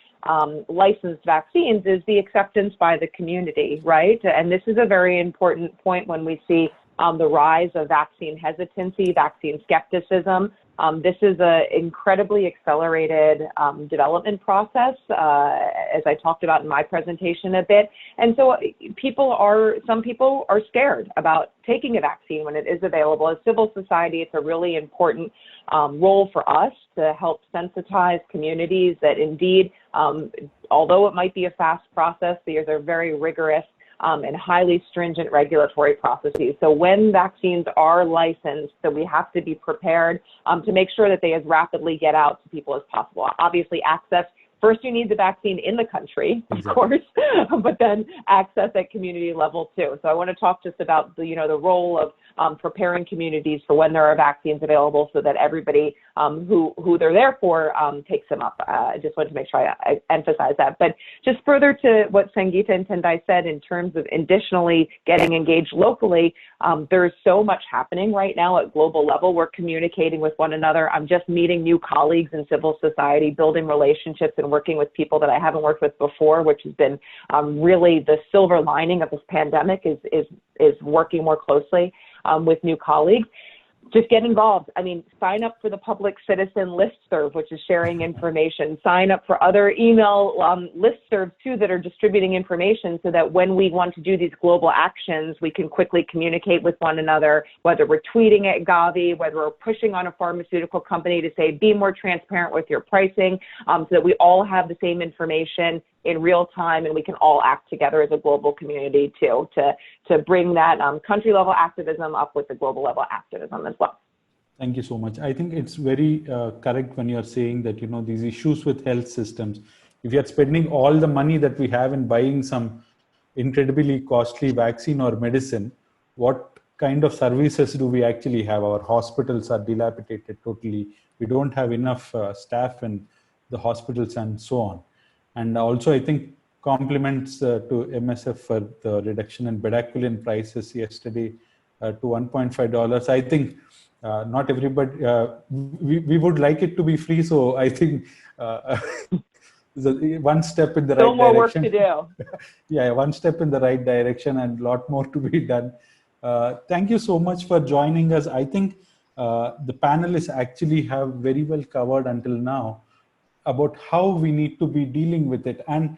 [SPEAKER 4] licensed vaccines, is the acceptance by the community, right? And this is a very important point when we see the rise of vaccine hesitancy, vaccine skepticism. This is an incredibly accelerated development process, as I talked about in my presentation a bit. And so some people are scared about taking a vaccine when it is available. As civil society, it's a really important role for us to help sensitize communities that indeed, although it might be a fast process, these are very rigorous and highly stringent regulatory processes. So when vaccines are licensed, so we have to be prepared to make sure that they as rapidly get out to people as possible. Obviously, access, first you need the vaccine in the country, of course, but then access at community level too. So I want to talk just about the, the role of preparing communities for when there are vaccines available so that everybody who they're there for takes them up. I just wanted to make sure I emphasize that. But just further to what Sangeeta and Tendai said in terms of additionally getting engaged locally, there's so much happening right now at global level. We're communicating with one another. I'm just meeting new colleagues in civil society, building relationships and working with people that I haven't worked with before, which has been really the silver lining of this pandemic is working more closely with new colleagues. Just get involved. I mean, sign up for the Public Citizen Listserv, which is sharing information. Sign up for other email listservs, too, that are distributing information so that when we want to do these global actions, we can quickly communicate with one another, whether we're tweeting at Gavi, whether we're pushing on a pharmaceutical company to say, be more transparent with your pricing, so that we all have the same information in real time, and we can all act together as a global community too, to bring that country level activism up with the global level activism as well.
[SPEAKER 1] Thank you so much. I think it's very correct when you're saying that, these issues with health systems, if you're spending all the money that we have in buying some incredibly costly vaccine or medicine, what kind of services do we actually have? Our hospitals are dilapidated totally. We don't have enough staff in the hospitals and so on. And also, I think compliments to MSF for the reduction in bedaquiline prices yesterday to $1.5. I think not everybody, we would like it to be free. So I think one step in the
[SPEAKER 4] Still
[SPEAKER 1] right
[SPEAKER 4] more work
[SPEAKER 1] direction.
[SPEAKER 4] to do.
[SPEAKER 1] Yeah, one step in the right direction and a lot more to be done. Thank you so much for joining us. I think the panelists actually have very well covered until now about how we need to be dealing with it. And,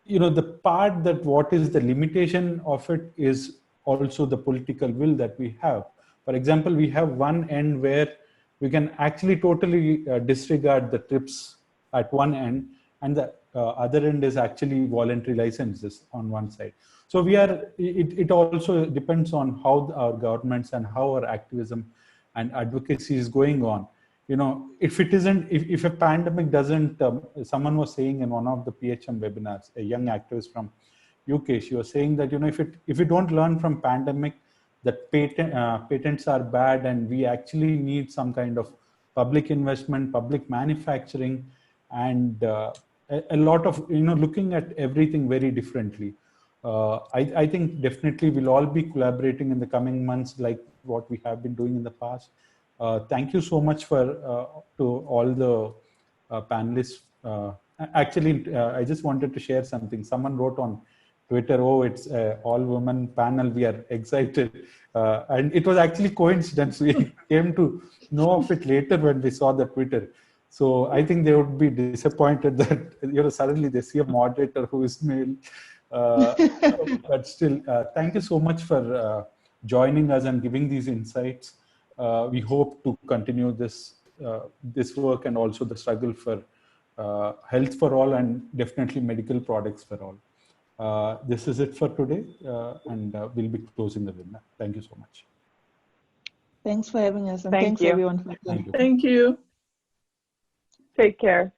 [SPEAKER 1] the part that what is the limitation of it is also the political will that we have. For example, we have one end where we can actually totally disregard the trips at one end, and the other end is actually voluntary licenses on one side. So it also depends on how our governments and how our activism and advocacy is going on. If it isn't, if a pandemic doesn't, someone was saying in one of the PHM webinars, a young activist from UK, she was saying that, if we don't learn from pandemic, that patents are bad, and we actually need some kind of public investment, public manufacturing, and a lot of, looking at everything very differently. I think definitely we'll all be collaborating in the coming months like what we have been doing in the past. Thank you so much to all the panelists. Actually, I just wanted to share something. Someone wrote on Twitter, "Oh, it's all-women panel. We are excited," and it was actually coincidence. We came to know of it later when we saw the Twitter. So I think they would be disappointed that suddenly they see a moderator who is male. But still, thank you so much for joining us and giving these insights. We hope to continue this work and also the struggle for health for all and definitely medical products for all. This is it for today, and we'll be closing the webinar. Thank you so much.
[SPEAKER 2] Thanks for having us, and
[SPEAKER 4] Thank
[SPEAKER 2] thanks
[SPEAKER 4] you.
[SPEAKER 2] everyone for
[SPEAKER 1] Thank you.
[SPEAKER 3] Thank you.
[SPEAKER 4] Take care.